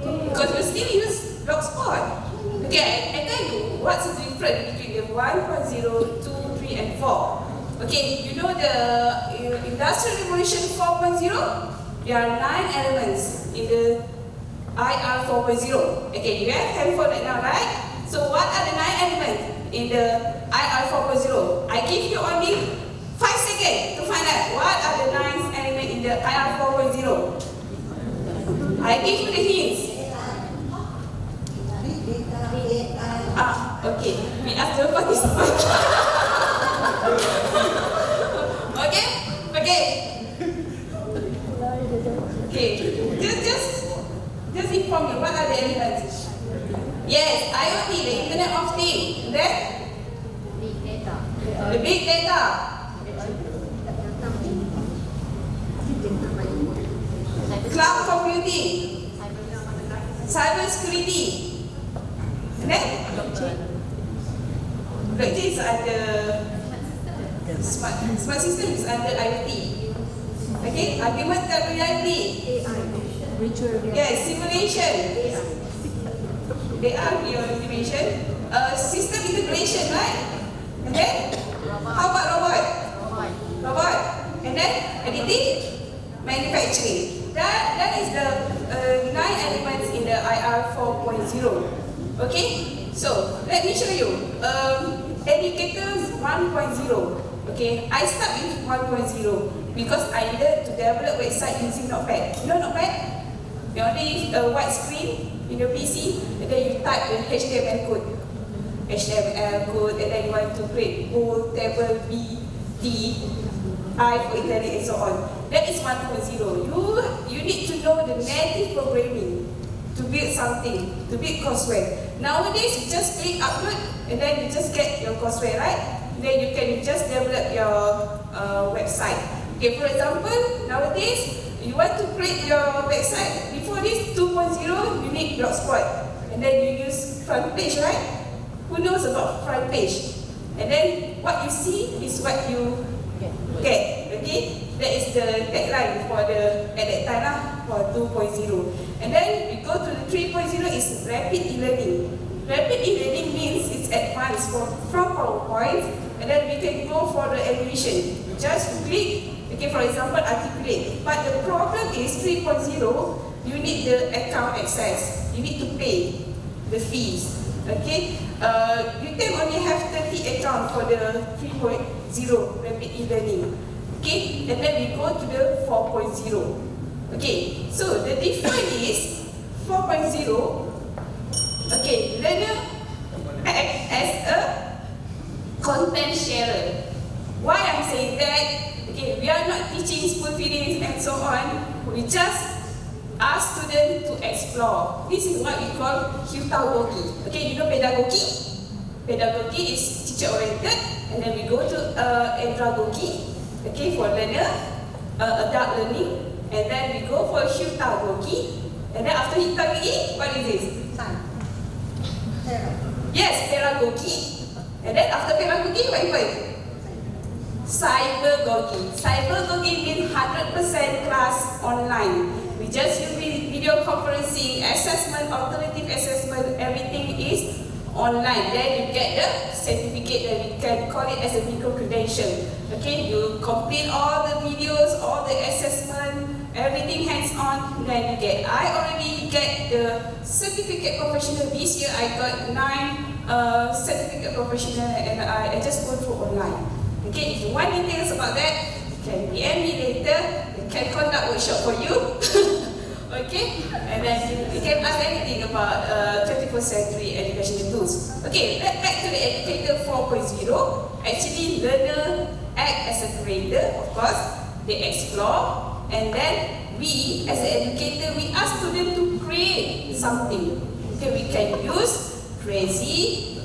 because you still use blogspot. Okay, I tell you what's the difference between the 1.0, 2, 3, and 4. Okay, you know the Industrial Revolution 4.0? There are 9 elements in the IR 4.0. Okay, you have handphone right now, right? So what are the 9 elements in the IR 4.0? I give you only 5 seconds to find out what are the 9 elements in the IR 4.0. I give you the hints. Okay, we ask the participants. Okay? Just inform me, what are the elements? Yes, IoT, the Internet of Things. Then? Big data. The big data. Cloud computing. Cyber security. And then? Blockchain is under smart system is under IoT. Okay, augmented reality. Virtual reality. Yes, simulation. They are your simulation. System integration, right? And then, how about robot? Robot. And then, editing, manufacturing. That is the 9 elements in the IR 4.0. Okay, so let me show you. Educators 1.0. Okay, I start with 1.0 because I learned to develop website using Notepad. You know Notepad? You only white screen in your PC, and then you type the HTML code, and then you want to create bold, table, B, D, I for italic, and so on. That is 1.0. You need to know the native programming to build something, to build courseware. Nowadays, you just click upload, and then you just get your courseware, right? Then you can just develop your website. Okay, for example, nowadays, you want to create your website. Before this 2.0, you need blogspot, and then you use front page, right? Who knows about front page? And then what you see is what you get. Okay, that is the tagline for at that time lah, for 2.0. And then we go to the 3.0 is rapid e-learning. Rapid e-learning means it's advanced from PowerPoint, and then we can go for the animation. Just click, okay, for example, articulate. But the problem is 3.0, you need the account access. You need to pay the fees. Okay, you can only have 30 accounts for the 3.0 rapid e-learning. Okay, and then we go to the 4.0. Okay, so the difference is 4.0. Okay, learner act as a content sharer. Why I'm saying that? Okay, we are not teaching spoon feedings and so on. We just ask students to explore. This is what we call pedagogy. Okay, you know pedagogy? Pedagogy is teacher-oriented, and then we go to andragogy. Okay, for learner, adult learning, and then we go for pedagogy, and then after pedagogy, what is this? Yes, pedagogy, and then after pedagogy, what? Cybergogy. Cybergogy means 100% class online. We just use video conferencing, assessment, alternative assessment, everything is online. Then you get the certificate, that we can call it as a micro-credential. Okay, you complete all the videos, all the assessment, everything hands-on, then you get. I already get the certificate professional this year. I got 9 certificate professional, and I just go through online. Okay, if you want details about that, you can DM me later. We can conduct workshop for you. Okay, and then you can ask anything about 21st century educational tools. Okay, back to the educator 4.0. Actually, learner act as a creator, of course. They explore, and then we, as an educator, we ask students to create something. Okay, we can use Prezi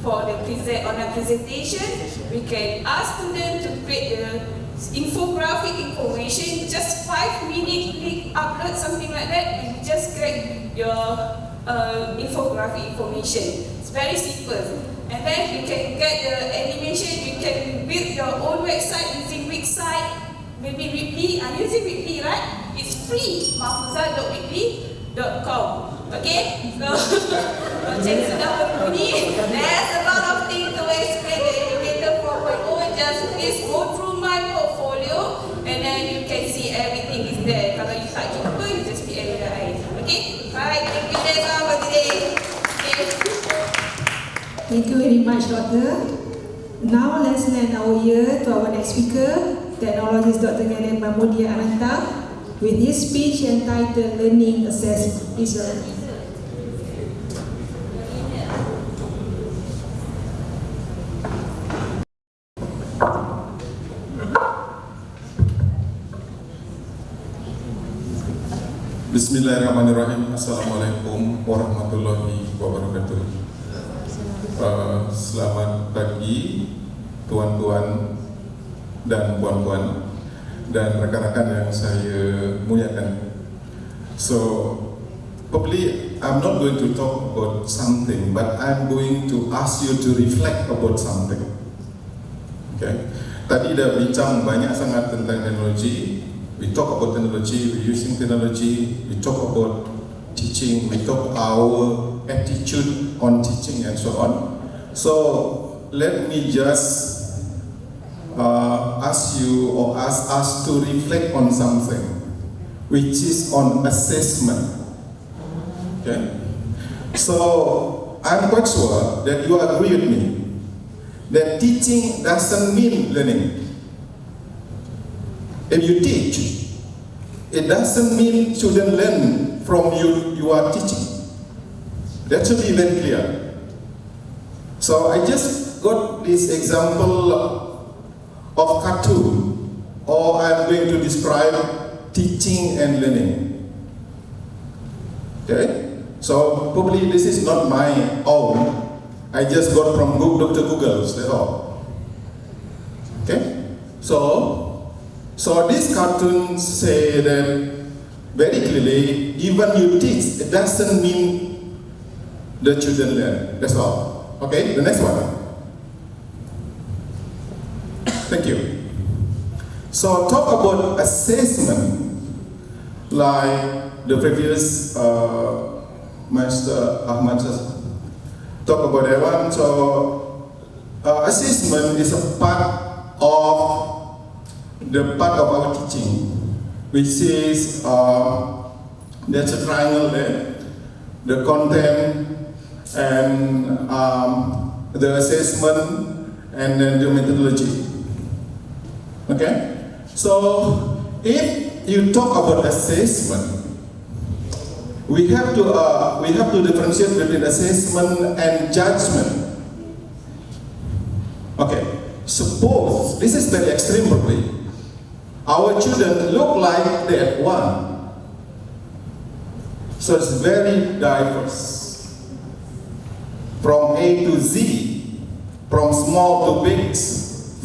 for the on a presentation. We can ask students to create the infographic information, just 5 minutes, click upload, something like that, and you just create your infographic information. It's very simple. And then you can get the animation, you can build your own website using Wixsite, maybe Weebly. I'm using Weebly, right? It's free, mahfuza.weebly.com. Okay? So, cek sudah berbunyi. There's a lot of things to explain the educator 4.0. Just please go through my portfolio, and then you can see everything is there. Kalau you tak jumpa, you just be area lain. Okay? Alright, thank you Desa for today. Okay. Thank you very much, Doctor. Now let's lend our ear to our next speaker, Technologist Dr. Garen Mahmudia Ananta, with his speech entitled Learning Assessment. Please, sir. Bismillahirrahmanirrahim. Assalamualaikum warahmatullahi wabarakatuh. Selamat pagi tuan-tuan dan puan-puan dan rekan-rekan yang saya muliakan. So, probably I'm not going to talk about something, but I'm going to ask you to reflect about something. Okay? Tadi dah bincang banyak sangat tentang teknologi. We talk about technology, we're using technology, we talk about teaching, we talk our attitude on teaching and so on. So let me just ask you or ask us to reflect on something, which is on assessment. Okay? So I'm quite sure that you agree with me that teaching doesn't mean learning. If you teach, it doesn't mean children learn from you are teaching. That should be very clear. So I just got this example of cartoon, or I'm going to describe teaching and learning. Okay? So probably this is not my own. I just got from Dr. Google's, that's all. Okay? So these cartoons say that very clearly, even you teach, it doesn't mean the children learn. That's all. Okay, the next one. Thank you. So talk about assessment. like the previous Master Ahmad talked about that one. So assessment is a part of our teaching, which is there's a triangle there, the content and the assessment and then the methodology. Okay, so if you talk about assessment, we have to differentiate between assessment and judgment. Okay, suppose this is very extreme probably. Our children look like that one. So it's very diverse. From A to Z, from small to big,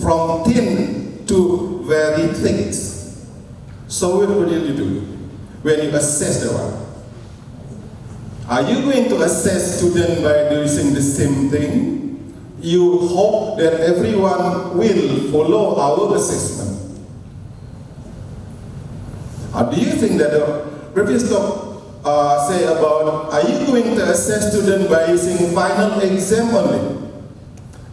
from thin to very thick. So what will you do when you assess the one? Are you going to assess students by doing the same thing? You hope that everyone will follow our assessment. Or do you think that the previous talk say about, are you going to assess students by using final exam only?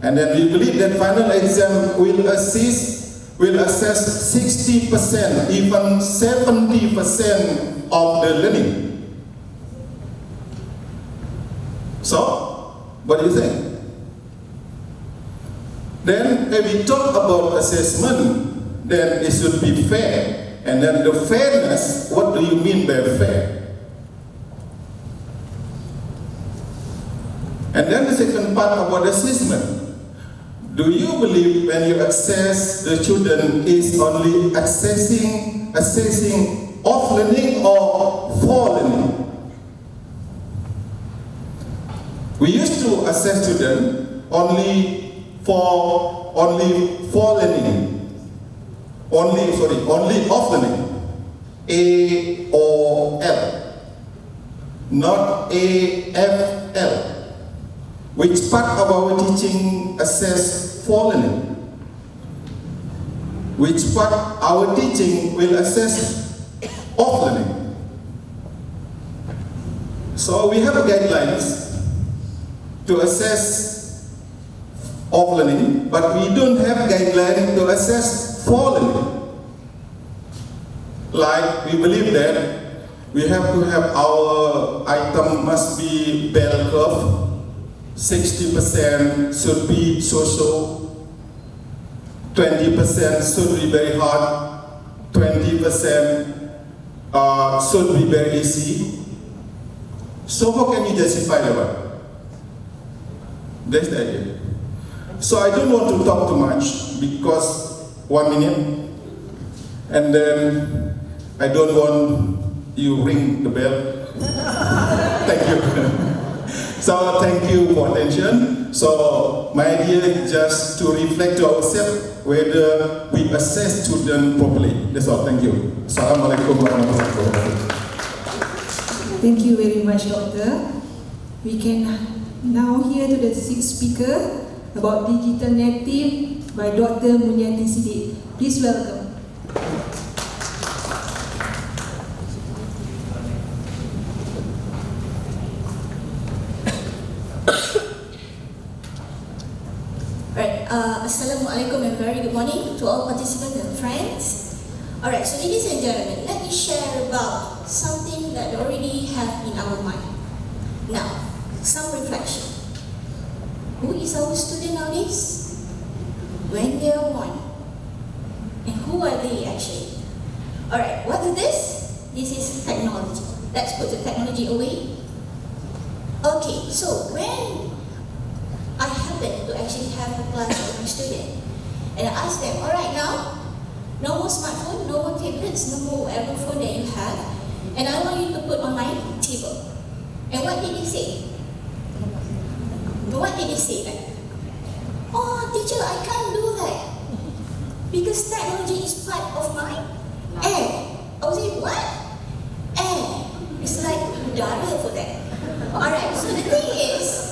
And then we believe that final exam will assess 60%, even 70% of the learning. So, what do you think? Then if we talk about assessment, then it should be fair. And then the fairness, what do you mean by fair? And then the second part about assessment. Do you believe when you assess the children is only assessing of learning or for learning? We used to assess children only for learning. Only of learning. A O L. Not A F L. Which part of our teaching assess for learning? Which part our teaching will assess of learning? So we have guidelines to assess of learning, but we don't have guidelines to assess for learning. Like we believe that we have to have our item must be bell curve. 60% should be social, 20% should be very hard, 20% should be very easy. So how can you justify that? That's the idea. So I don't want to talk too much because 1 minute, and then I don't want you ring the bell. Thank you. So thank you for attention. So my idea is just to reflect to ourselves whether we assess students properly. That's all. Thank you. Assalamualaikum warahmatullahi wabarakatuh. Thank you very much, Doctor. We can now hear to the sixth speaker about digital native by Dr. Mulyati Siddiq. Please welcome. Assalamualaikum and very good morning to all participants and friends. Alright, so ladies and gentlemen, let me share about something that we already have in our mind. Now, some reflection. Who is our student nowadays? When they are born. And who are they actually? Alright, what is this? This is technology. Let's put the technology away. Okay, so when I happen to actually have a class with my student, and I ask them, alright now, no more smartphone, no more tablets, no more whatever phone that you have, and I want you to put on my table. And what did they say? What did they say then? Oh teacher, I can't do that, because technology is part of my air. I was like, what? Air. It's like udara for that. Alright, so the thing is,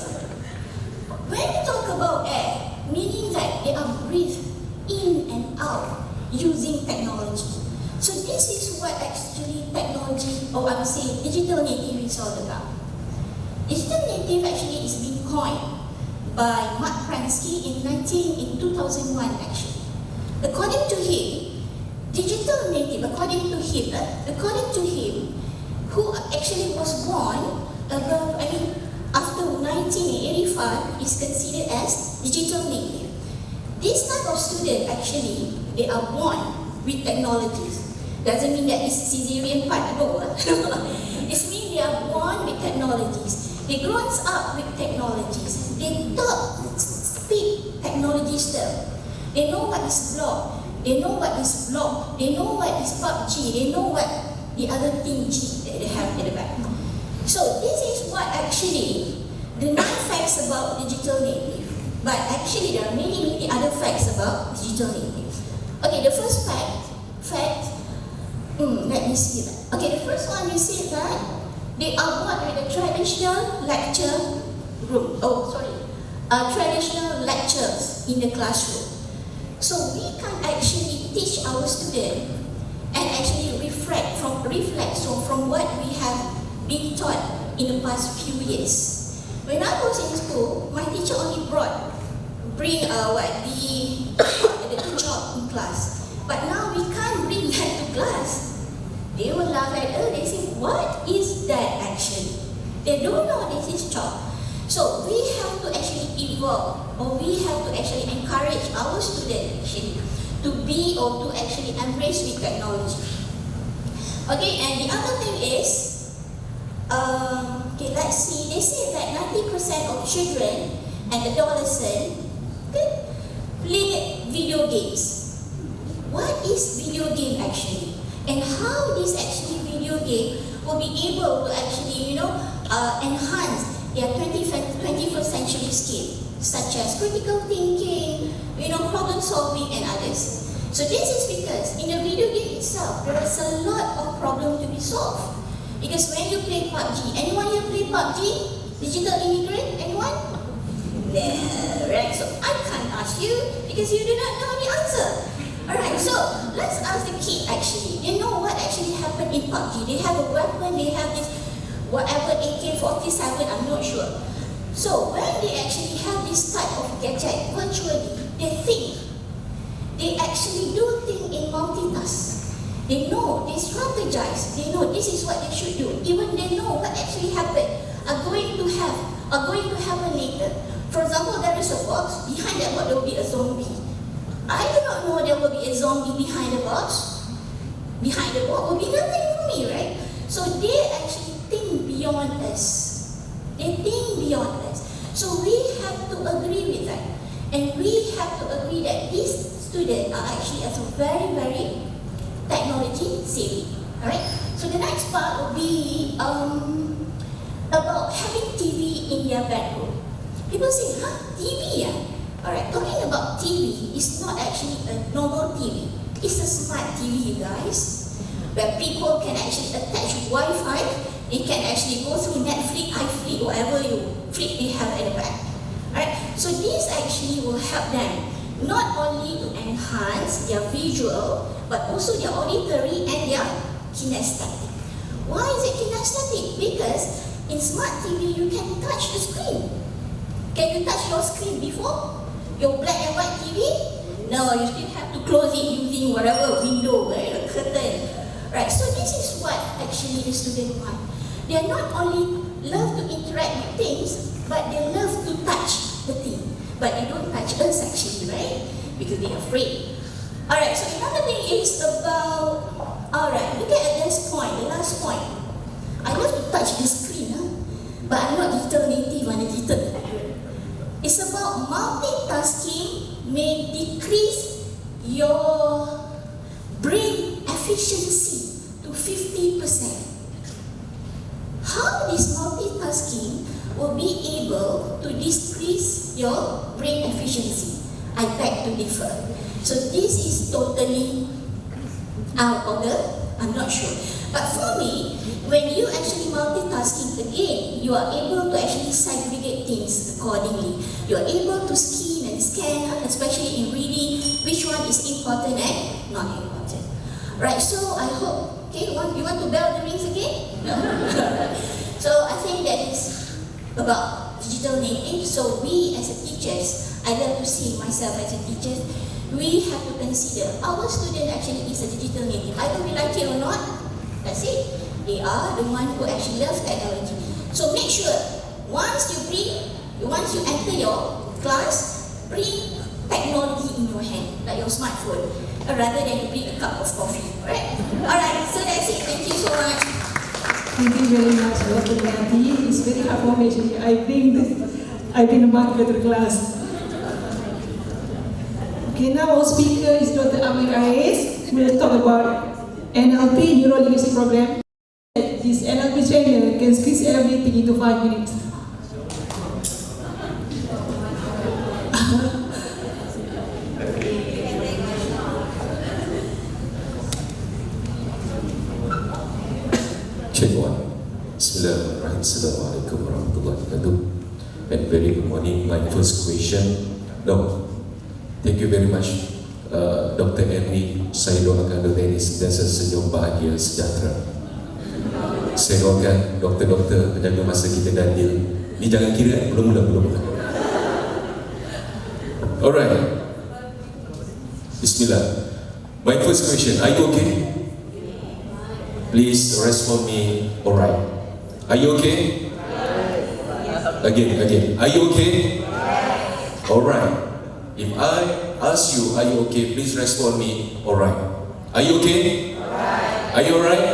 when we talk about air, meaning that they are breathed in and out using technology. So this is what actually technology technology, or I would say digital native is all about. Digital native actually is being coined by Mark Pransky in 2001 actually. According to him, digital native, according to him, who actually was born after 1985 is considered as digital native. This type of student actually, they are born with technologies. Doesn't mean that it's cesarean part, no. It means they are born with technologies. They grow up with technologies. They speak technology stuff. They know what is blog. They know what is vlog. They know what is PUBG. They know what the other thing G that they have at the back. So this is what actually the 9 facts about digital native. But actually there are many other facts about digital native. Okay, the first let me see that. Okay, the first one, you see that they are born with a traditional lecture room. Traditional lectures in the classroom. So we can actually teach our students and actually reflect from what we have been taught in the past few years. When I was in school, my teacher only bring the job in class. But now we can't bring that to class. They will laugh at us. They say, what is that actually? They don't know this is job. So we have to actually evolve, or we have to actually encourage our students actually to be or to actually embrace with technology. Okay, and the other thing is, let's see, they say that 90% of children and adolescents play video games. What is video game actually? And how this actually video game will be able to actually, enhance their 21st century skill, such as critical thinking, problem solving and others. So this is because in the video game itself, there is a lot of problems to be solved. Because when you play PUBG, anyone here play PUBG? Digital immigrant? Anyone? No, right? So I can't ask you because you do not know the answer. Alright, so let's ask the kid actually. They know what actually happened in PUBG. They have a weapon, they have this whatever AK-47, I'm not sure. So when they actually have this type of gadget virtually, they actually do things in multitask. They know, they strategize, they know this is what they should do. Even they know what actually happened, are going to happen later. For example, there is a box, behind that box there will be a zombie. I do not know there will be a zombie behind the box. Behind the box will be nothing for me, right? So they actually think beyond us. They think beyond us. So we have to agree with that. And we have to agree that these students are actually also very, very technology savvy. Alright? So the next part will be about having TV in their bedroom. People say, TV? Alright, talking about TV is not actually a normal TV. It's a smart TV, you guys. Where people can actually attach Wi-Fi, they can actually go through Netflix, iFlix, whatever flick they have at the back. Alright, so this actually will help them not only to enhance their visual, but also their auditory and their kinesthetic. Why is it kinesthetic? Because in smart TV, you can touch the screen. Can you touch your screen before? Your black and white TV? No, you still have to close it using whatever window, right, a curtain. Right, so this is what actually the student want. They are not only love to interact with things, but they love to touch the thing. But they don't touch us actually, right? Because they're afraid. Alright, so another thing is about, alright, look at this point, the last point. I love to touch the screen, but I'm not digital native, I'm a digital native. It's about multitasking may decrease your brain efficiency to 50%. How this multitasking will be able to decrease your brain efficiency? I beg to differ. So this is totally out of the, I'm not sure. But for me, when you actually multitasking again, you are able to actually segregate things accordingly. You are able to skim and scan, especially in reading, which one is important and not important. Right, so I hope, okay, you want to bell the rings again? No? So I think that is about digital native. So we as a teachers, I love to see myself as a teacher, we have to consider our student actually is a digital native. Either we like it or not, that's it. They are the one who actually love technology. So make sure once you enter your class, bring technology in your hand, like your smartphone, rather than you bring a cup of coffee. Alright, so that's it. Thank you so much. Thank you very much, Dr. Nati. It's very affirmation. I think about better class. Okay, now our speaker is Dr. Amir Ais. We will talk about NLP, Neuro Linguistic Program. This NLP trainer can squeeze everything into 5 minutes. Check one. Bismillahirrahmanirrahim. Assalamualaikum warahmatullahi wabarakatuh. And very good morning. My first question. No. Thank you very much, Dr. Ernie. Saya doakan Dr. Ernie sentiasa senyum, bahagia, sejahtera. Saya doakan doktor-doktor penjaga masa kita Daniel. Ni jangan kira, belum mula. Alright. Bismillah. My first question. Are you okay? Please respond me. Alright. Are you okay? Again. Are you okay? Alright. If I ask you, are you okay? Please respond me. Alright. Are you okay? Are you alright?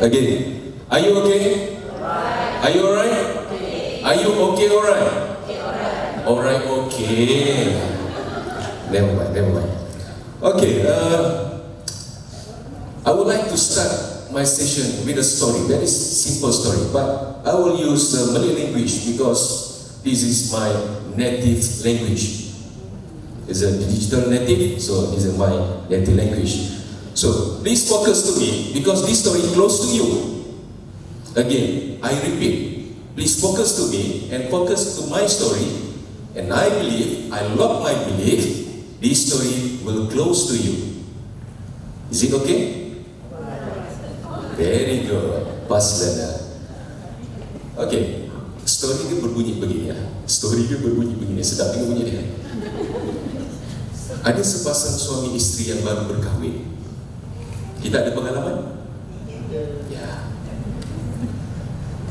Again. Are you okay? Are you alright? Are you okay? Alright. Alright. Okay. Never mind. Okay. I would like to start my session with a story, very simple story, but I will use the Malay language because this is my native language. It's a digital native, so this is my native language. So please focus to me because this story is close to you. Again, I repeat, please focus to me and focus to my story, and I love my belief, this story will close to you. Is it okay? Very good. Pas Lana. Okay. Story dia berbunyi begini ya. Sedap dengar bunyi dia. Ada sepasang suami isteri yang baru berkahwin. Kita ada pengalaman? Ya.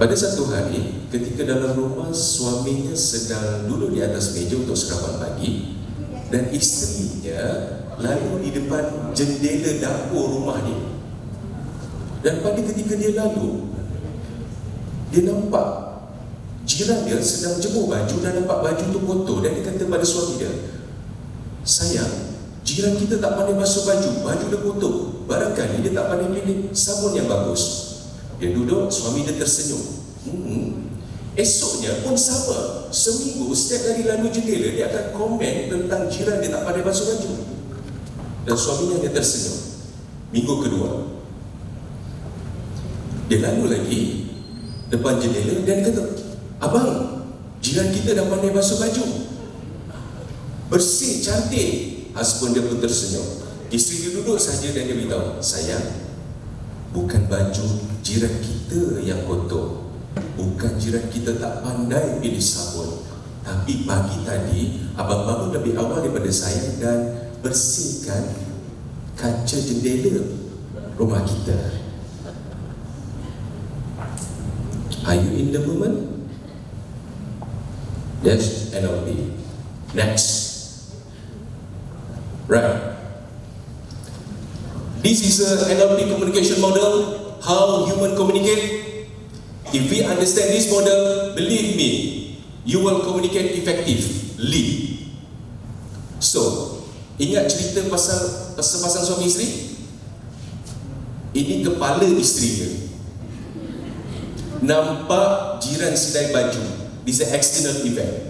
Pada satu hari, ketika dalam rumah suaminya sedang duduk di atas meja untuk sarapan pagi dan isterinya lalu di depan jendela dapur rumah dia. Dan pada ketika dia lalu, dia nampak jiran dia sedang jemur baju dan nampak baju tu kotor, dan dia kata pada suami dia, sayang, jiran kita tak pandai basuh baju dia kotor, barangkali dia tak pandai pilih sabun yang bagus. Dia duduk, suami dia tersenyum. Esoknya pun sama, seminggu setiap kali lalu jendela dia akan komen tentang jiran dia tak pandai basuh baju, dan suaminya hanya tersenyum. Minggu kedua, dia lalu lagi depan jendela dan kata, abang, jiran kita dah pandai basuh baju, bersih, cantik. Husband dia pun tersenyum. Isteri dia duduk saja dan dia beritahu, sayang, bukan baju jiran kita yang kotor, bukan jiran kita tak pandai pilih sabun, tapi pagi tadi abang bangun lebih awal daripada saya dan bersihkan kaca jendela rumah kita. Are you in the moment? That's NLP. Next. Right. This is a NLP communication model, how human communicate. If we understand this model, believe me, you will communicate effectively. So, ingat cerita pasal pasang suami isteri? Ini kepala isterinya nampak jiran sidai baju. This is an external event.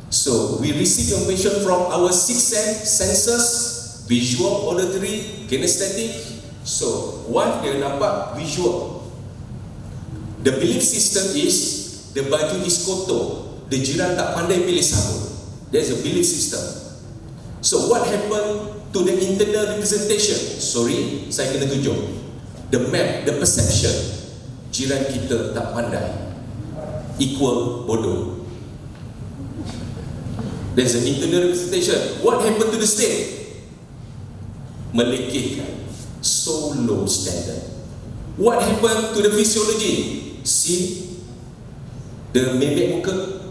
So we receive information from our six senses: visual, auditory, kinesthetic. So wife dia nampak visual. The belief system is the baju is kotor, the jiran tak pandai pilih sabun. There's a belief system. So what happened to the internal representation. Sorry, saya kena tunjuk. The map, the perception. Jiran kita tak pandai equal bodoh. There's an internal representation. What happened to the state? Melekehkan. So low standard. What happened to the physiology? See the memek muka.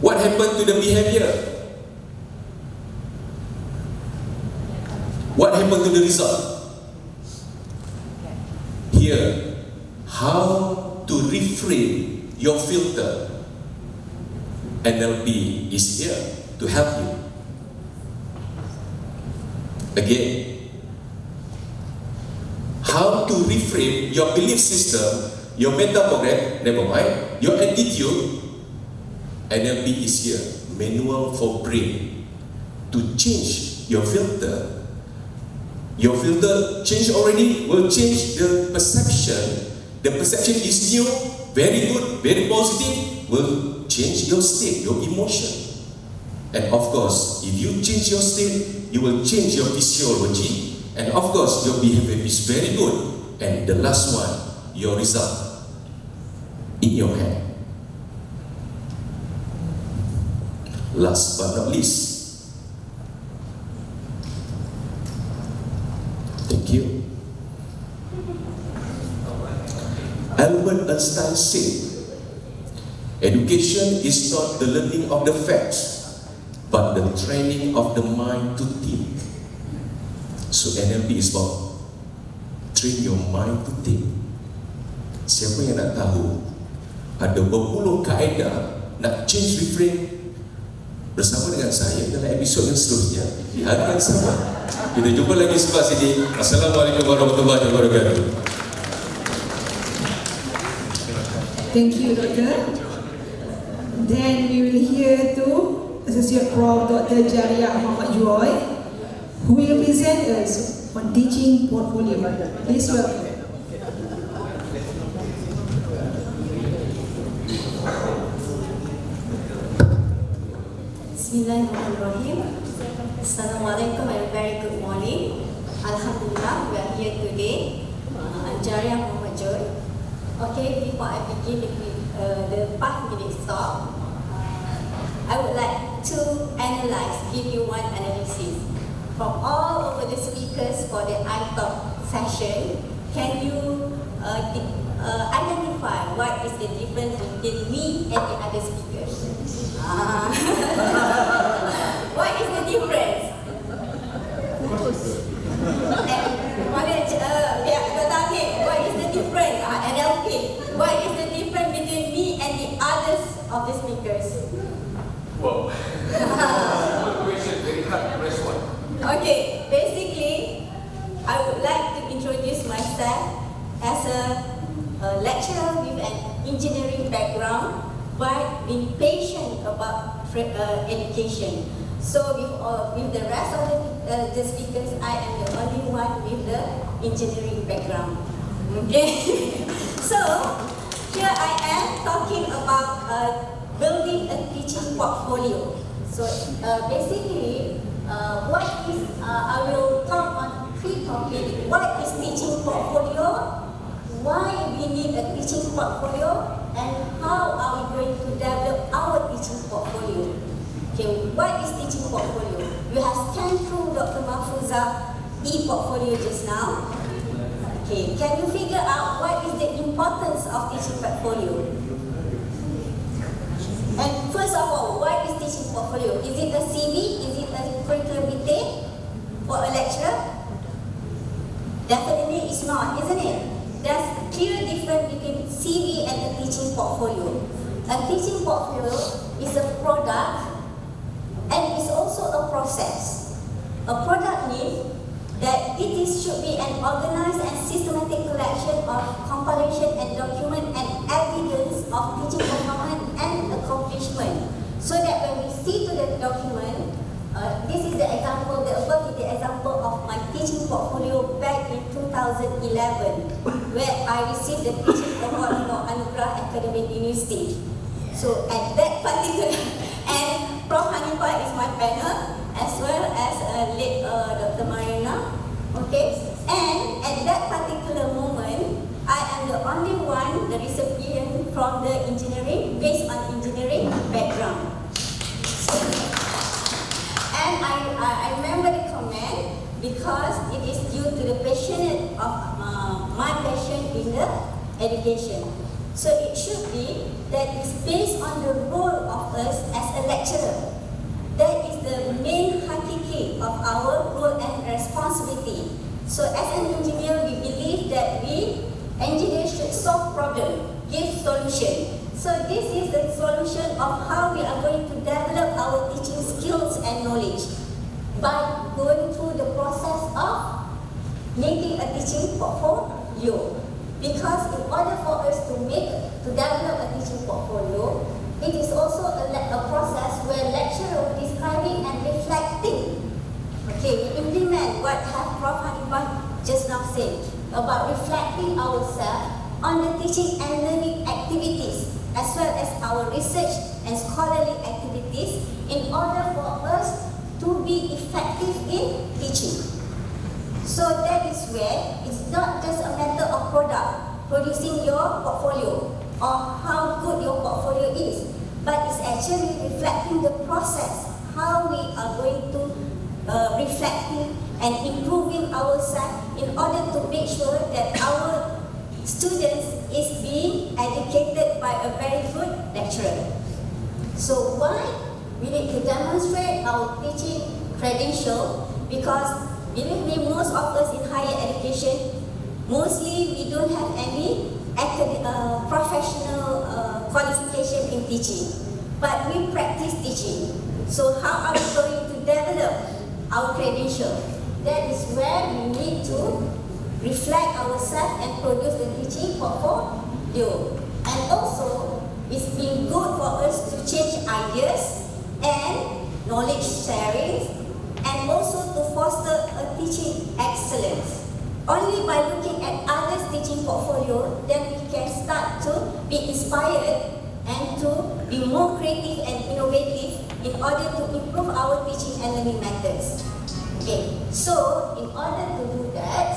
What happened to the behavior? What happened to the result? Here, how to reframe your filter. NLP is here to help you. Again, how to reframe your belief system, your mental program, never mind, your attitude. NLP is here, manual for brain, to change your filter. Your filter change already, will change the perception. The perception is new, very good, very positive, will change your state, your emotion. And of course, if you change your state, you will change your physiology. And of course, your behavior is very good. And the last one, your result in your hand. Last but not least, thank you. Albert Einstein said, education is not the learning of the facts, but the training of the mind to think. So NLP is about train your mind to think. Siapa yang nak tahu ada berpuluh kaedah nak change reframe, bersama dengan saya dalam episod yang seterusnya di hari yang sama. Kita jumpa lagi sebelah sini. Assalamualaikum warahmatullahi wabarakatuh. Thank you, Doctor. Then we will hear to Associate Prof. Dr. Jariah Muhammad Joy, who will present us on teaching portfolio. Please welcome. Bismillahirrahmanirrahim. Assalamualaikum and very good morning. Alhamdulillah, we are here today. I'm Jariah Muhammad Joy. Okay, before I begin with the 5-minute talk, I would like to give you one analysis. From all over the speakers for the iTalk session, can you identify what is the difference between me and the other speakers? What is the difference? What is the difference? NLP. What is the difference between me and the others of the speakers? Wow. Good question, very hard to respond. Okay, basically, I would like to introduce myself as a lecturer with an engineering background, but being patient about education. So with the rest of the speakers, I am the only one with the engineering background. Okay, so here I am talking about building a teaching portfolio. So basically, I will talk on 3 topics. What is teaching portfolio? Why we need a teaching portfolio? And how are we going to develop our teaching portfolio? Okay, what is teaching portfolio? You have scanned through Dr. Mahfuzah e-portfolio just now. Okay, can you figure out what is the importance of teaching portfolio? And first of all, what is teaching portfolio? Is it a CV? Is it a curriculum vitae for a lecturer? Definitely it's not, isn't it? There's a clear difference between CV and a teaching portfolio. A teaching portfolio is a product and it's also a process. A product means that should be an organized and systematic collection of compilation and document and evidence of teaching performance and accomplishment. So that when we see to the document, this is the example, the above is the example of my teaching portfolio back in 2011, where I received the teaching award for Anugerah Academic University. So at that particular, and Prof. Hanifah is my panel, as well as I remember the comment because it is due to the passionate of my passion in the education. So it should be that it's based on the role of us as a lecturer. That is the main hakiki of our role and responsibility. So as an engineer, we believe that we engineers should solve problems, give solution. So this is the solution of how we are going to develop our teaching skills and knowledge by going through the process of making a teaching portfolio. Because in order for us to develop a teaching portfolio, it is also a process where lecturer will be describing and reflecting. Okay, we implement what Prof. Hanifah just now said about reflecting ourselves on the teaching and learning activities as well as our research and scholarly activities in order for us to be effective in teaching. So that is where it's not just a matter of producing your portfolio or how good your portfolio is, but it's actually reflecting the process, how we are going to reflecting and improving ourselves in order to make sure that our students is being educated by a very good lecturer. So why we need to demonstrate our teaching credential? Because believe me, most of us in higher education, mostly we don't have any professional qualification in teaching, but we practice teaching. So how are we going to develop our credential? That is where we need to reflect ourselves and produce the teaching portfolio. And also, it's been good for us to change ideas and knowledge sharing, and also to foster a teaching excellence. Only by looking at others' teaching portfolio, then we can start to be inspired and to be more creative and innovative in order to improve our teaching and learning methods. Okay, so in order to do that,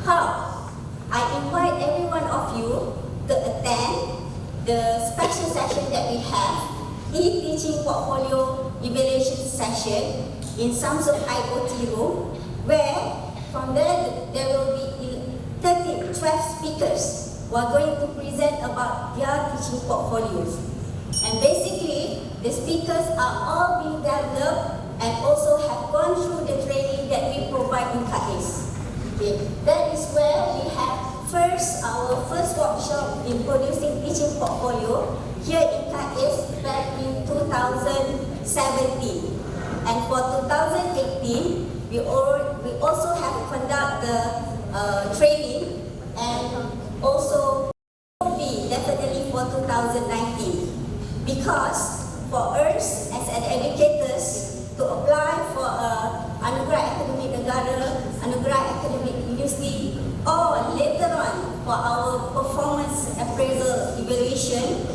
how? I invite every one of you to attend the special session that we have, e-teaching portfolio evaluation session in Samsung IoT room, where from there will be 12 speakers who are going to present about their teaching portfolios. And basically, the speakers are all being developed and also have gone through the training that we provide in KAIS. Okay. That is where we have our first workshop in producing teaching portfolio here in KAIS back in 2017. And for 2018, we also have conduct the training, and also will be definitely for 2019. Because for us as an educators to apply for Anugerah Akademik Negara, Anugerah Akademik University, or later on for our performance appraisal evaluation,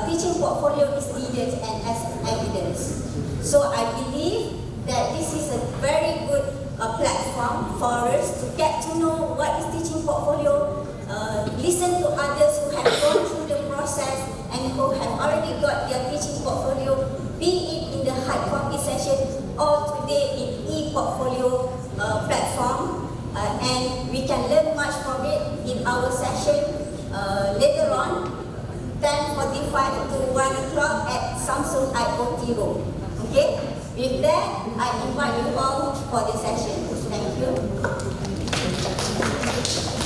teaching portfolio is needed and as evidence. So I believe that this is a very good platform for us to get to know what is teaching portfolio, listen to others who have gone through the process and who have already got their teaching portfolio, be it in the hard copy session or today in e-portfolio platform, and we can learn much from it in our session later on, 10:45 to 1 o'clock at Samsung IoT room. Okay? With that, I invite you all for the session. Thank you.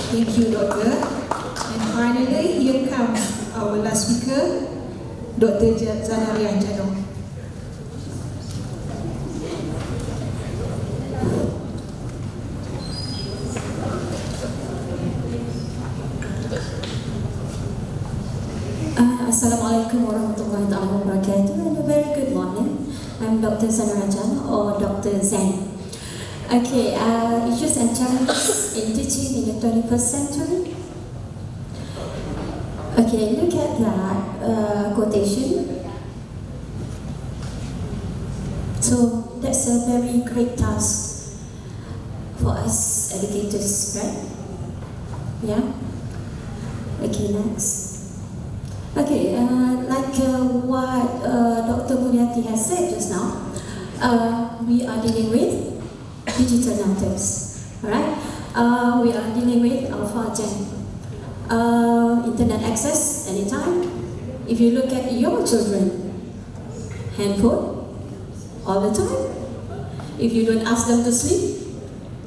Thank you, Doctor. And finally, here comes our last speaker, Dr. Zanaria Jano. Assalamualaikum warahmatullahi wabarakatuh, and a very good morning. I'm Dr. Zanarajan or Dr. Zen. Okay, issues and challenges in teaching in the 21st century. Okay, look at that quotation. So that's a very great task for us educators, right? Yeah? Okay, next. Okay, like what Dr. Mulyati has said just now, we are dealing with digital natives. Alright? We are dealing with Alpha Gen. Internet access anytime. If you look at your children, handphone all the time. If you don't ask them to sleep,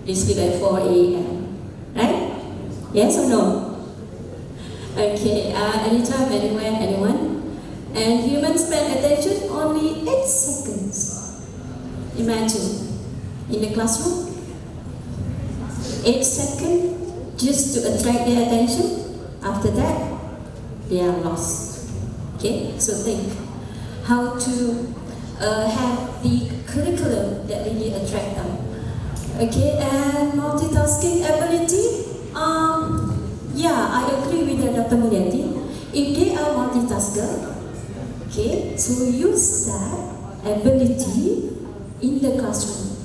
they sleep at 4 a.m. Right? Yes or no? Okay, anytime, anywhere, anyone. And humans spend attention only 8 seconds. Imagine, in the classroom, 8 seconds just to attract their attention. After that, they are lost. Okay, so think how to have the curriculum that really attract them. Okay, and multitasking ability. Yeah, I agree with Dr. Mulyati. If they are multitasker, okay, so use that ability in the classroom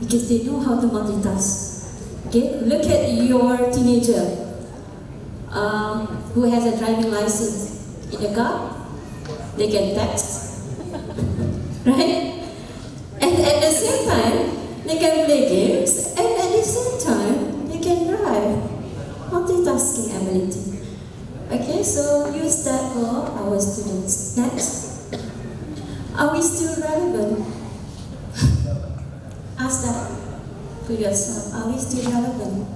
because they know how to multitask. Okay, look at your teenager who has a driving license in the car. They can text, right? And at the same time, they can play games, and at the same time, they can drive. Multitasking ability. Okay, so use that for our students. Next, are we still relevant? Ask that to yourself. Are we still relevant?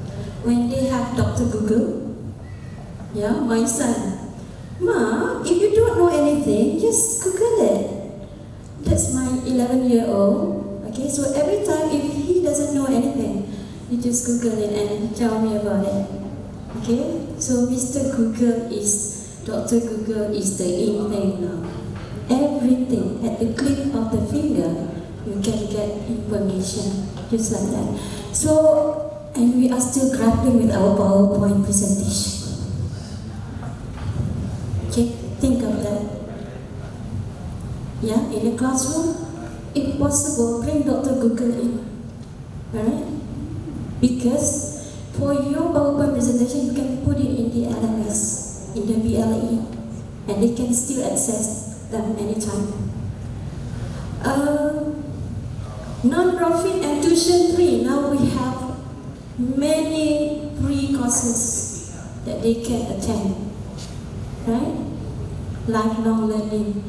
When they have Dr. Google, yeah, my son, Ma, if you don't know anything, just Google it. That's my 11-year-old. Okay, so every time if he doesn't know anything, you just Google it and tell me about it. Okay, so Mr. Google is, Dr. Google is the in thing now. Everything at the click of the finger, you can get information, just like that. So, and we are still grappling with our PowerPoint presentation. Okay, think of that. Yeah, in the classroom, if possible, bring Dr. Google in. Alright? Because for your PowerPoint presentation, you can put it in the LMS, in the VLE, and they can still access them anytime. Non-profit and tuition free. Now we have many free courses that they can attend, right? Lifelong learning.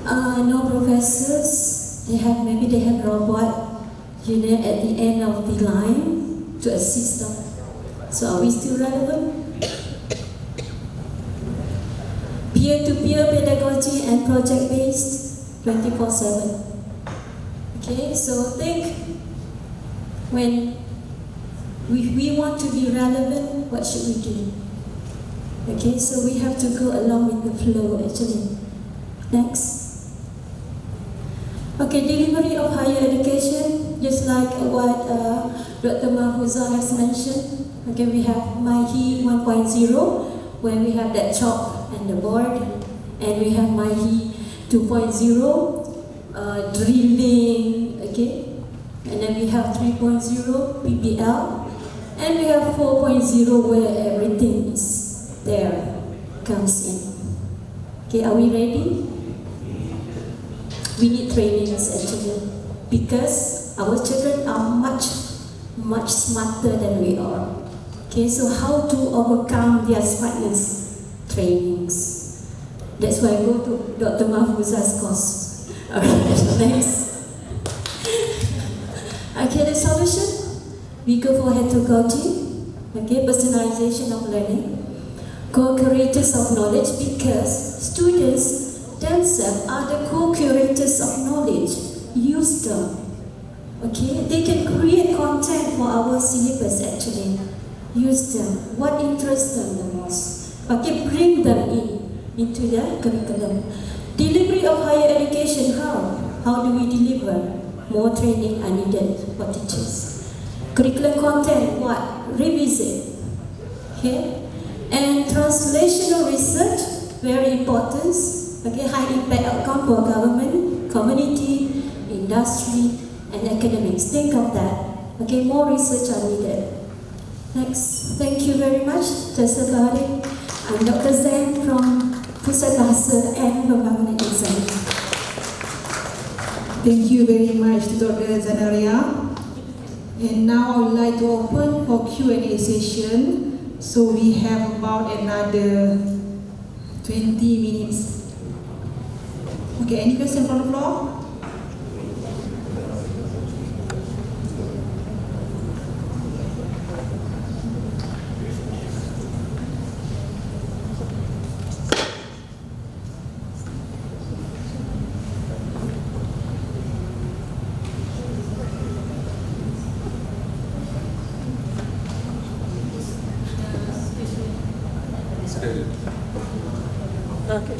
No professors. Maybe they have robot, at the end of the line to assist them. So are we still relevant? Peer-to-peer pedagogy and project-based 24/7. Okay, so think when we want to be relevant, what should we do? Okay, so we have to go along with the flow actually. Next. Okay, delivery of higher education, just like what Dr. Mahfuza has mentioned. Okay, we have MyHE 1.0, where we have that chalk and the board, and we have MyHE 2.0, drilling, okay, and then we have 3.0, PBL, and we have 4.0, where everything is there, comes in. Okay, are we ready? We need trainings actually, because our children are much smarter than we are. Okay, so how to overcome their smartness? Trainings. That's why I go to Dr. Mahfuza's course. Alright, next. Okay, the solution? We go for pedagogy. Okay, personalization of learning. Co-curators of knowledge, because students themselves are the co-curators of knowledge. Use them. Okay, they can create content for our syllabus actually. Use them. What interests them the most? Okay, bring them into the curriculum. Delivery of higher education, how? How do we deliver? More training are needed for teachers. Curriculum content, what? Revisit. Okay? And translational research, very important. Okay, high impact outcome for government, community, industry, and academics. Think of that. Okay, more research are needed. Next, thank you very much, Dr. Bari. I'm Dr. Zen from Pusat Bahasa and Pembangunan Design. Thank you very much to Dr. Zanaria. And now I would like to open for Q&A session. So we have about another 20 minutes. Okay, any question from the floor? Okay.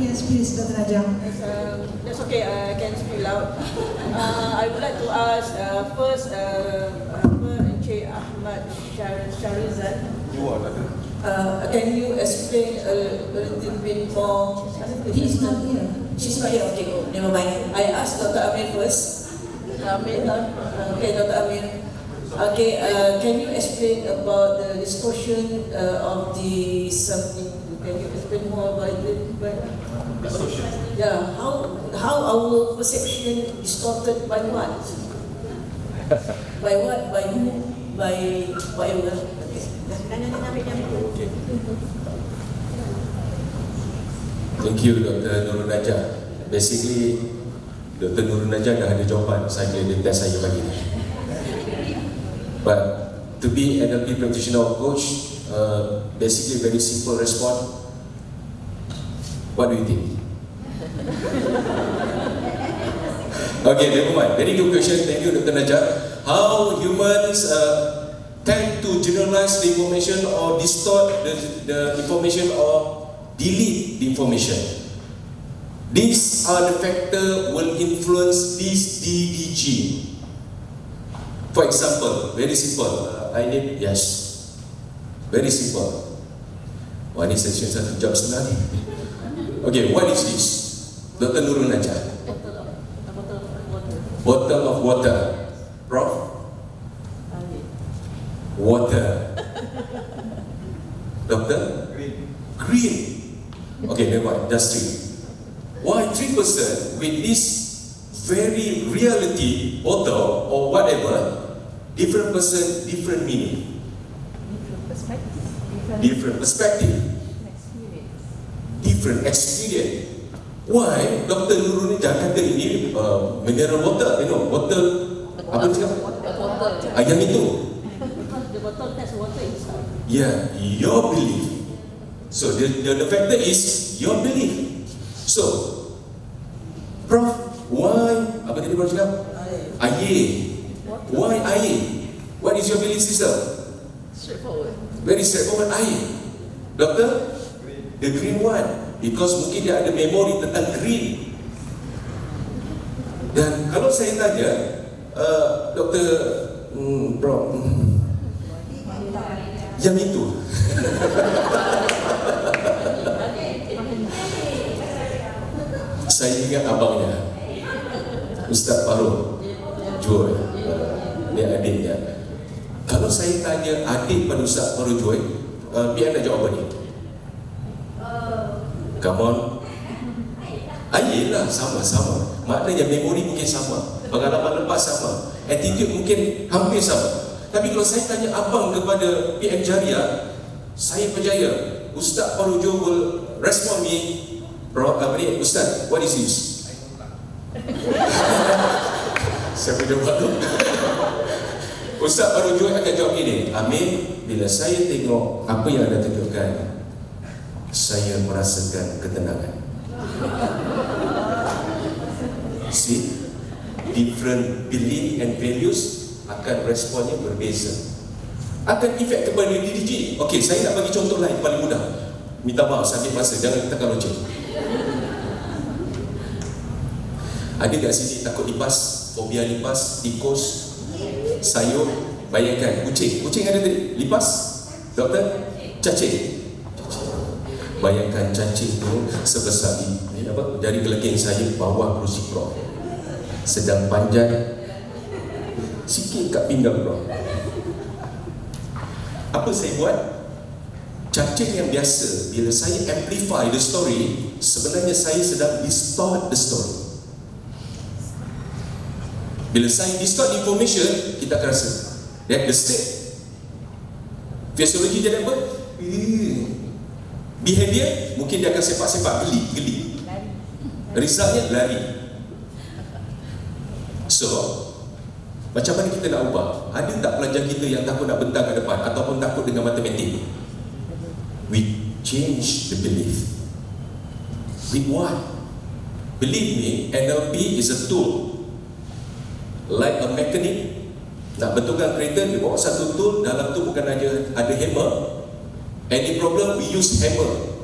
Yes, please, Dr. Najam. That's okay, I can speak loud. I would like to ask first, Encik Ahmad Sharizan. Can you explain a little bit more? He is not here. She's not here, okay, never mind. I asked Dr. Amir first. Okay, Dr. Amir. Okay, can you explain about the distortion of the something? Can you explain more about it? Distortion? Yeah, how our perception distorted by what? By what? By who? By whatever? Okay. Thank you, Dr. Nurul Najah. Basically, Dr. Nurul Najah dah ada jawapan saja di test saya pagi ni. But to be NLP practitioner or coach, basically very simple response. What do you think? Okay, never mind. Very good question. Thank you, Dr. Najah. How humans tend to generalize the information or distort the information or delete the information. These are the factors will influence this DDG. For example, very simple. I need yes. Very simple. Wah, ini session 1 jam setengah ni. Okay, what is this? Dr. Nurul Najah. Bottle of water. Prof? Water. Doctor? Green. Okay, never mind. Just 3. Why 3% with this very reality bottle or whatever, different person, different meaning. Different perspective. Different experience. Why Dr. Nurul Najah kata ini mineral water, you know, water apa dia cakap? Yang itu. The bottle has water inside. Yeah, your belief. So the factor is your belief. So, Prof, why apa tadi Prof cakap? Air. Why air? What is your belief system? Straightforward. Very straightforward, air. Doctor? The green one. Because mungkin dia ada memori tentang green. Dan kalau saya tanya, Doktor, Prof, yang itu. Saya ingat abangnya, Ustaz Farouk Joy, dia adiknya. Kalau saya tanya adik pada Ustaz Farouk Joy, biar nak jawab apa ni? Come on. Yelah, sama-sama. Maknanya memori mungkin sama, pengalaman lepas sama, attitude mungkin hampir sama. Tapi kalau saya tanya abang kepada PM Jariah, saya percaya Ustaz Farouk Joy will respond me, Ustaz, what is this? Saya pun jawab tu. Ustaz Farouk Joy akan jawab ini, Amin, bila saya tengok apa yang anda tunjukkan, saya merasakan ketenangan. See, different belief and values akan responnya berbeza. Akan efek kepada DDG. Okey, saya nak bagi contoh lain paling mudah. Minta maaf, sakit masa, jangan kita kalau loceng. Ada kat sini takut lipas, fobia lipas, tikus, sayur, bayangkan kucing. Kucing ada tadi, lipas, doktor, cacing. Bayangkan cacing tu sebesar ini apa? Jari kelengking saya bawah kerusi Prof. Sedang panjat sikit kat pinggang Prof. Apa saya buat? Cacing yang biasa, bila saya amplify the story, sebenarnya saya sedang distort the story. Bila saya distort information, kita akan rasa that the state physiology jadi apa? Behavior, mungkin dia akan sepak-sepak, geli. Resultnya lari. So, macam mana kita nak ubah? Ada tak pelajar kita yang takut nak bentang ke depan ataupun takut dengan matematik? We change the belief. With what? Believe me, NLP is a tool. Like a mechanic, nak betulkan kereta, dia bawa satu tool, dalam tu bukan ada hammer. Any problem, we use hammer.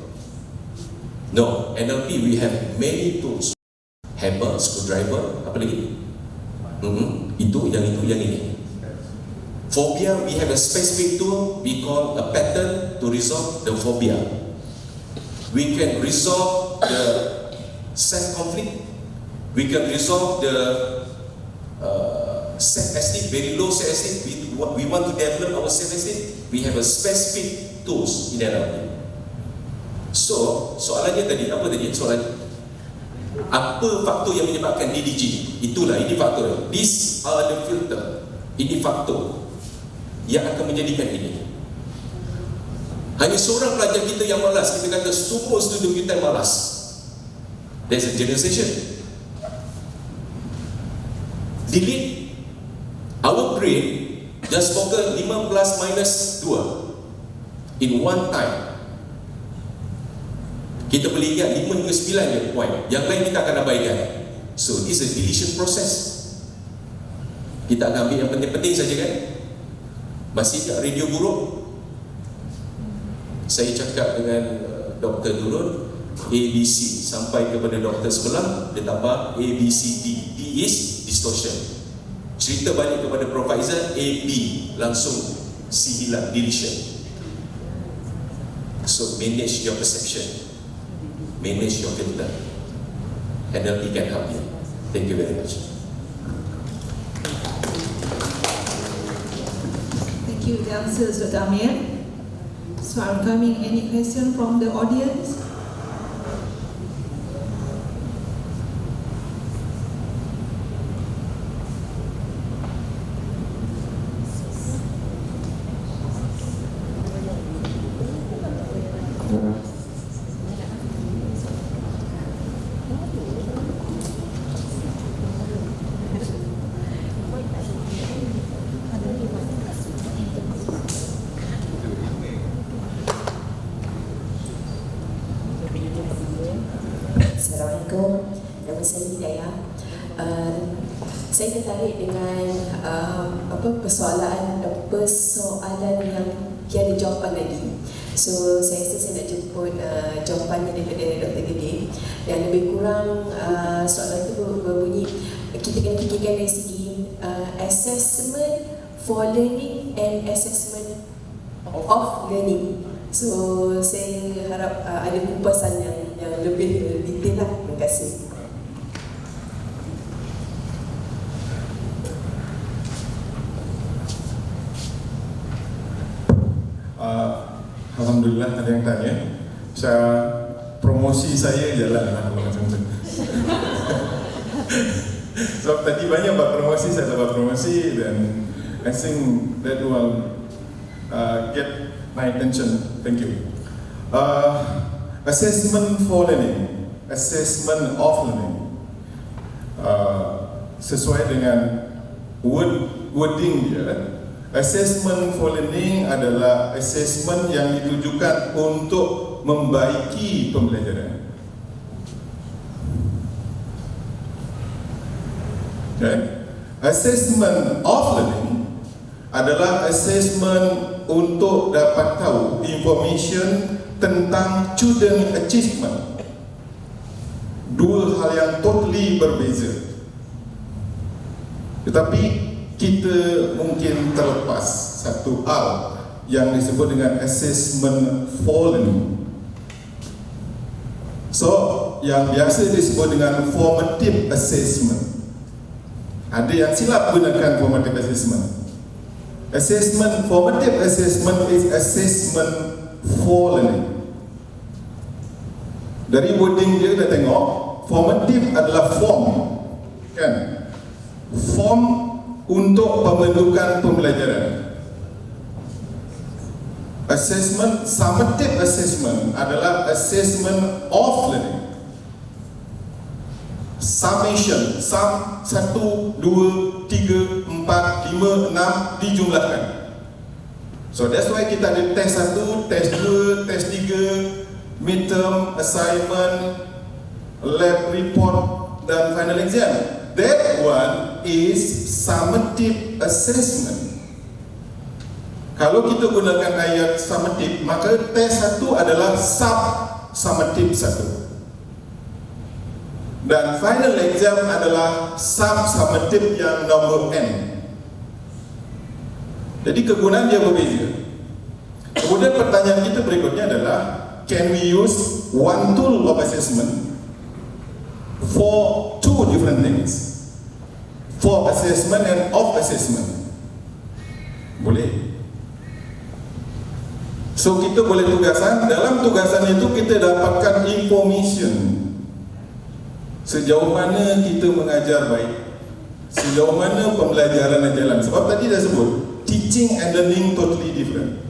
No, NLP we have many tools. Hammer, screwdriver, apa lagi? Itu, yang ini. Phobia, we have a specific tool we call a pattern to resolve the phobia. We can resolve the self-conflict. We can resolve the self-esteem, very low self-esteem. We want to develop our self-esteem. We have a specific tools in NLP. So, soalannya tadi, apa tadi soalannya? Apa faktor yang menyebabkan DDG? Itulah, ini faktor. These are the filter. Ini faktor yang akan menjadikan ini. Hanya seorang pelajar kita yang malas, kita kata semua student kita malas. There's a generalization. Delete. Our brain just focus 5 plus minus 2 in one time. Kita boleh ingat 5 hingga 9 je point. Yang lain kita akan abaikan. So this is a deletion process. Kita akan ambil yang penting-penting saja kan. Masih tak radio buruk? Saya cakap dengan Dr. Nurul, ABC sampai kepada doktor sebelah, dia tambah ABCD. D is distortion. Cerita balik kepada Prof Faizal, AB langsung C hilang, deletion. So manage your perception, manage your filter. NLP can help you. Thank you very much. Thank you, the answers, Dr. Amir. So I'm coming, any question from the audience? Assalamualaikum, nama saya Hidayah. Saya tertarik dengan persoalan yang tiada jawapan lagi. So saya rasa saya nak jemput jawapannya daripada Dr. Gede. Dan lebih kurang soalan itu berbunyi, kita kena fikirkan dari segi assessment for learning and assessment of learning. So saya harap ada kupasan yang lebih detail lah. Terima kasih. Alhamdulillah ada yang tanya. Promosi saya jalan lah macam tu. Sebab tadi banyak buat promosi, saya dapat promosi dan I think that will get my attention. Thank you. Assessment for learning, assessment of learning. Sesuai dengan wording dia, assessment for learning adalah assessment yang ditujukan untuk membaiki pembelajaran. Okay. Assessment of learning adalah assessment untuk dapat tahu information tentang student achievement. Dua hal yang totally berbeza. Tetapi kita mungkin terlepas satu hal yang disebut dengan assessment for learning. So, yang biasa disebut dengan formative assessment. Ada yang silap gunakan formative assessment. Formative assessment is assessment for learning. Dari wording dia kita tengok, formative adalah form, kan? form untuk pembentukan pembelajaran. Assessment, summative assessment adalah assessment of learning. Summation, sum 1, 2, 3, 4, 5, 6 dijumlahkan. So that's why kita ada test 1, test 2, test 3, midterm, assignment, lab report dan final exam. That one is summative assessment. Kalau kita gunakan ayat summative, maka test 1 adalah sub-summative 1. Dan final exam adalah sub-summative yang nombor N. Jadi kegunaan dia berbeza. Kemudian pertanyaan kita berikutnya adalah, can we use one tool of assessment for two different things? For assessment and of assessment. Boleh. So kita boleh tugasan, dalam tugasan itu kita dapatkan information. Sejauh mana kita mengajar baik, sejauh mana pembelajaran jalan. Sebab tadi dah sebut, teaching and learning totally different.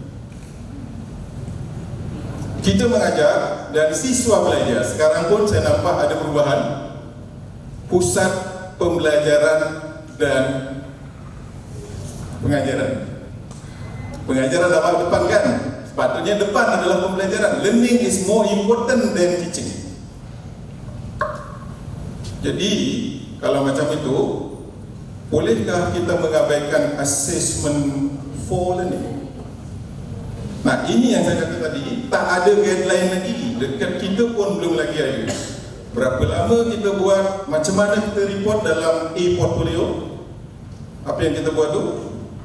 Kita mengajar dan siswa belajar. Sekarang pun saya nampak ada perubahan. Pusat pembelajaran dan pengajaran. Pengajaran dapat depan kan? Sepatutnya depan adalah pembelajaran. Learning is more important than teaching. Jadi, kalau macam itu, bolehkah kita mengabaikan assessment for learning? Nah, ini yang saya kata tadi, tak ada guideline lagi. Dekat kita pun belum lagi ada. Berapa lama kita buat, macam mana kita report dalam e-portfolio? Apa yang kita buat tu?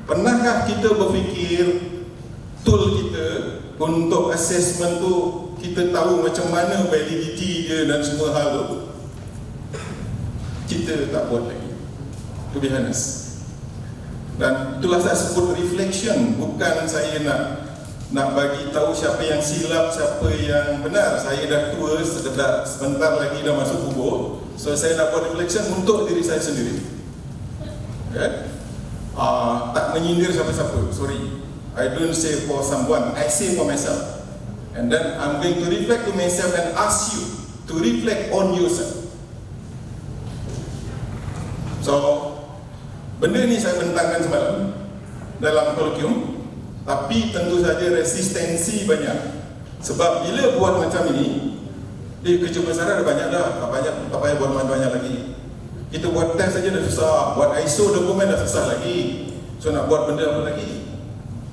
Pernahkah kita berfikir tool kita untuk assessment tu, kita tahu macam mana validity dia dan semua hal tu? Kita tak buat lagi, to be honest. Dan itulah saya sebut reflection. Bukan saya nak bagi tahu siapa yang silap, siapa yang benar. Saya dah tua, sebentar lagi dah masuk kubur. So saya nak buat reflection untuk diri saya sendiri. Okay? Tak menyindir siapa-siapa, sorry. I don't say for someone, I say for myself. And then I'm going to reflect to myself and ask you to reflect on yourself. So, benda ni saya bentangkan semalam dalam kolokvium, tapi tentu saja resistensi banyak. Sebab bila buat macam ini, kerja besar dah banyak dah, tak payah buat banyak lagi. Kita buat test saja dah susah, buat ISO dokumen dah susah lagi. So nak buat benda apa lagi?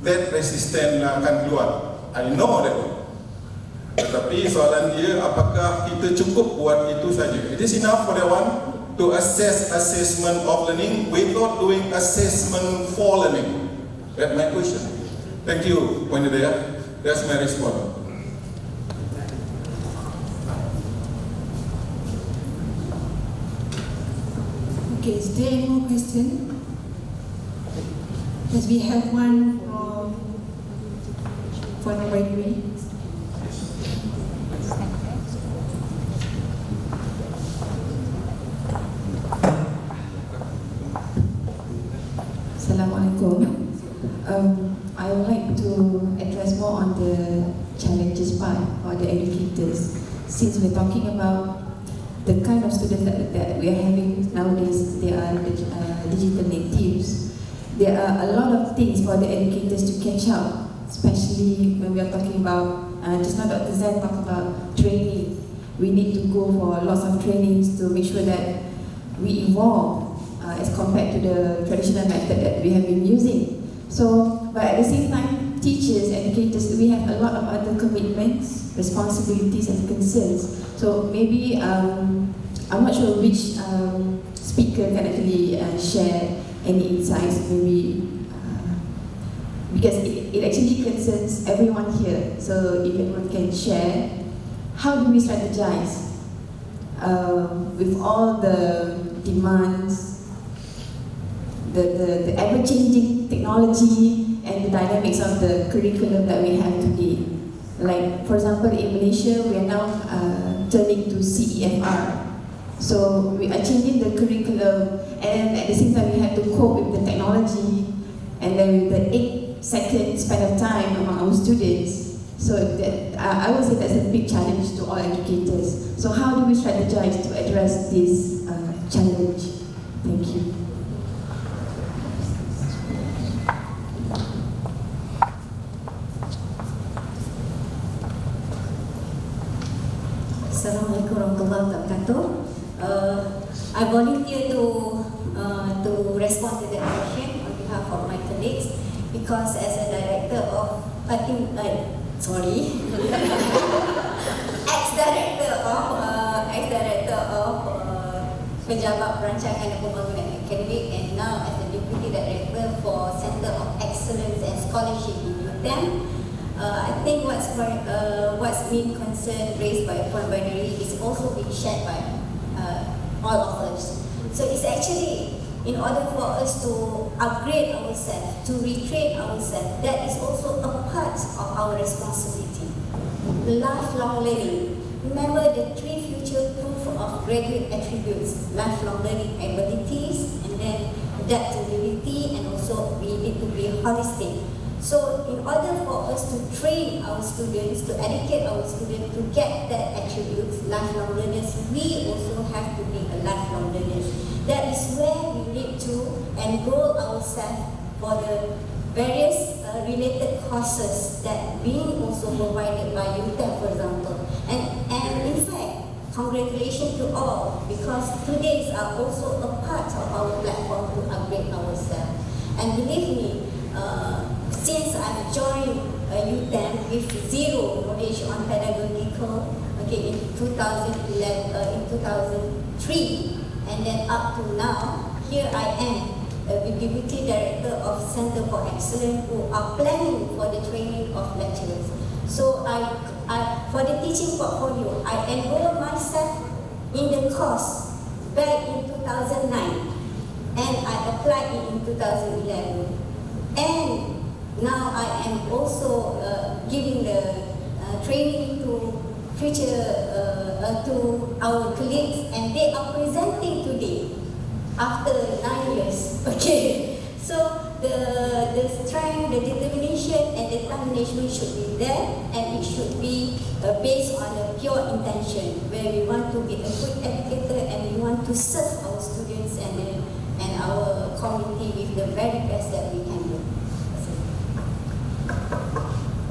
That resistance akan keluar. I know that one. Tetapi soalan dia, apakah kita cukup buat itu saja? It is enough for that one to assess assessment of learning without doing assessment for learning? That's my question. Thank you, Pointer there. That's my response. Okay, is there any more question? Yes, we have one for number 3. Assalamualaikum. I would like to address more on the challenges part for the educators. Since we're talking about the kind of students that we are having nowadays, they are digital natives. There are a lot of things for the educators to catch up, especially when we are talking about, just now Dr. Zain talked about training. We need to go for lots of trainings to make sure that we evolve as compared to the traditional method that we have been using. So, but at the same time, teachers, educators, we have a lot of other commitments, responsibilities and concerns. So maybe, I'm not sure which speaker can actually share any insights, maybe, because it actually concerns everyone here. So if everyone can share, how do we strategize with all the demands, the ever-changing technology and the dynamics of the curriculum that we have today. Like, for example, in Malaysia, we are now turning to CEFR. So we are changing the curriculum, and at the same time we have to cope with the technology, and then with the 8-second span of time among our students. So that, I would say that's a big challenge to all educators. So how do we strategize to address this challenge? Thank you. Assalamualaikum warahmatullahi wabarakatuh. I volunteer to respond to that question on behalf of my colleagues because as a director of ex-director of Pejabat Perancangan dan Pembangunan Akademik, and now as a deputy director for Center of Excellence and Scholarship in UTM. I think what's been concern raised by Puan Baduri is also being shared by all of us. So it's actually in order for us to upgrade ourselves, to retrain ourselves, that is also a part of our responsibility. Lifelong learning. Remember the 3 future proof of graduate attributes: lifelong learning abilities, and then adaptability, and also we need to be holistic. So in order for us to train our students, to educate our students to get that attributes, lifelong learners, we also have to be a lifelong learners. That is where we need to enroll ourselves for the various related courses that being also provided by UTEP, for example. And in fact, congratulations to all, because today's are also a part of our platform to upgrade ourselves. And believe me, since I've joined UTEM with zero knowledge on pedagogical, in 2003, and then up to now, here I am, the Deputy Director of Center for Excellence, who are planning for the training of lecturers. So for the teaching portfolio, I enrolled myself in the course back in 2009, and I applied it in 2011. And now I am also giving the training to to our colleagues, and they are presenting today after 9 years. Okay, so the strength, the determination, and the time management should be there, and it should be based on a pure intention where we want to be a good educator and we want to serve our students and our community with the very best that we can do.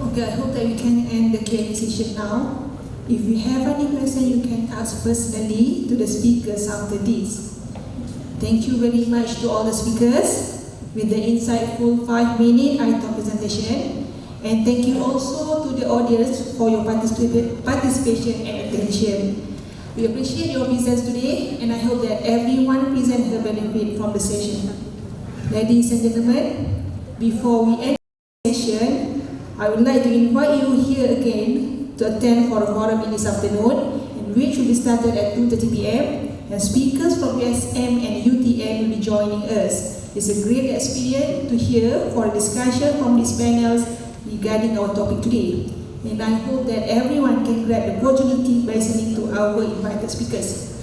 Okay, I hope that we can end the Q&A session now. If you have any question, you can ask personally to the speakers after this. Thank you very much to all the speakers with the insightful 5-minute item presentation. And thank you also to the audience for your participation and attention. We appreciate your presence today, and I hope that everyone present will benefit from the session. Ladies and gentlemen, before we end the session, I would like to invite you here again to attend for a forum in this afternoon, in which will be started at 2:30 p.m. and speakers from USM and UTM will be joining us. It's a great experience to hear for a discussion from these panels regarding our topic today. And I hope that everyone can grab the opportunity by listening to our invited speakers.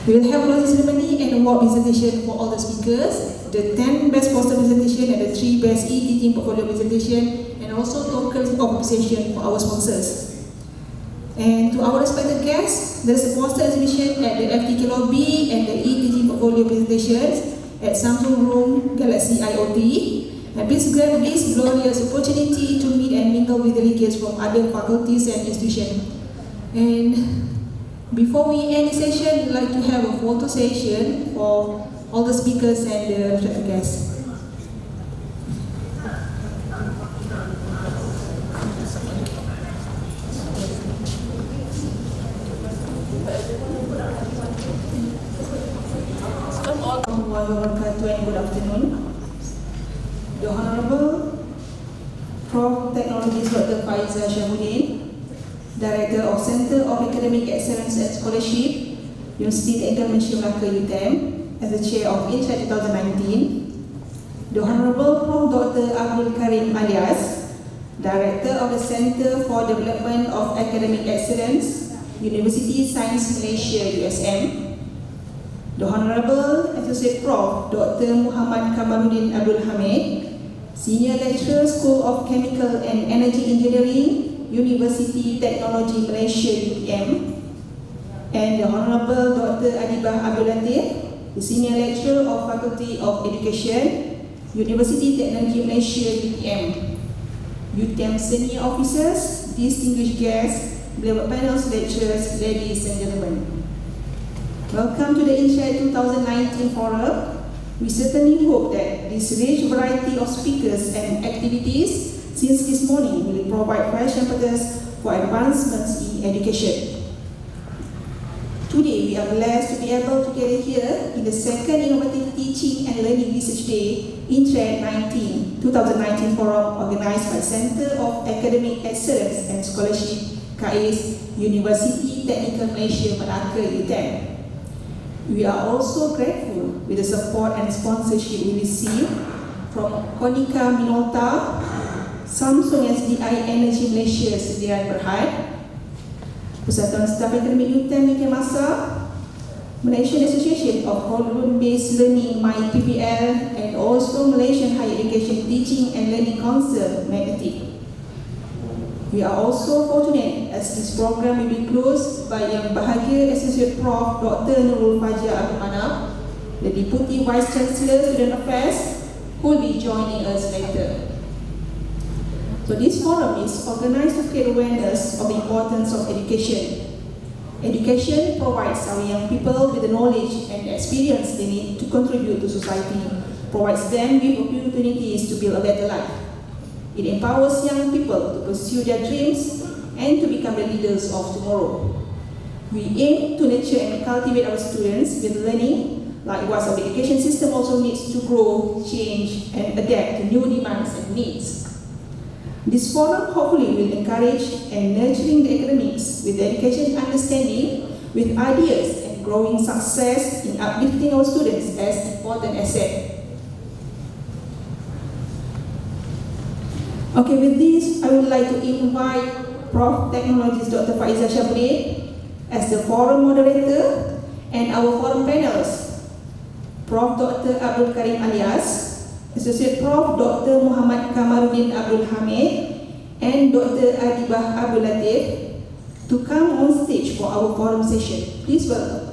We will have a closing ceremony and award presentation for all the speakers, the 10 best poster presentation and the 3 best e-teaching portfolio presentation, and also tokens of appreciation for our sponsors. And to our respected guests, there is a poster exhibition at the FTK lobby and the e-teaching portfolio presentations at Samsung Room Galaxy IoT. And please grab this glorious opportunity to meet and mingle with delegates from other faculties and institutions. And before we end the session, we'd like to have a photo session for all the speakers and the respected guests. Good afternoon. The Honorable Prof. Technologist Dr. Faiza Shahuddin, Director of Center of Academic Excellence and Scholarship, University Technical Malaysia Melaka UTM, as the Chair of InTReD 2019. The Honorable Prof. Dr. Abdul Karim Alias, Director of the Center for Development of Academic Excellence, University Science Malaysia USM, the Honorable Associate Prof. Dr. Muhammad Kamaluddin Abdul Hamid, Senior Lecturer, School of Chemical and Energy Engineering, University Technology Malaysia UTM, and the Honorable Dr. Adibah Abdul Latif, the Senior Lecturer of Faculty of Education, University Technology Malaysia UTM, UTM Senior Officers, distinguished guests, beloved panels, lecturers, ladies and gentlemen. Welcome to the InTReD 2019 Forum. We certainly hope that this rich variety of speakers and activities since this morning will provide fresh impetus for advancements in education. Today, we are blessed to be able to gather here in the second Innovative Teaching and Learning Research Day, InTReD 2019 Forum, organized by Center of Academic Excellence and Scholarship, KAIS, University Technical Malaysia Melaka UTM. We are also grateful with the support and sponsorship we receive from Konica Minolta, Samsung SDI Energy Malaysia Sdn Berhad, Persatuan Staf Akademik UTM Media Masa, Malaysian Association of Homeroom-Based Learning MyPPL, and also Malaysian Higher Education Teaching and Learning Council (MAGTEC). We are also fortunate as this program will be closed by Yang Bahagia Associate Prof. Dr. Nurul Fajar Abdul Manaf, the Deputy Vice Chancellor Student Affairs, who will be joining us later. So this forum is organized to create awareness of the importance of education. Education provides our young people with the knowledge and experience they need to contribute to society, provides them with opportunities to build a better life. It empowers young people to pursue their dreams and to become the leaders of tomorrow. We aim to nurture and cultivate our students with learning. Likewise, our education system also needs to grow, change, and adapt to new demands and needs. This forum hopefully will encourage and nurturing the academics with education understanding, with ideas and growing success in uplifting our students as important asset. Okay, with this, I would like to invite Prof. Technologist Dr. Faizah Shabri as the forum moderator and our forum panels. Prof. Dr. Abdul Karim Alias, Associate Prof. Dr. Muhammad Kamaluddin Abdul Hamid, and Dr. Adibah Abdul Latif to come on stage for our forum session. Please welcome.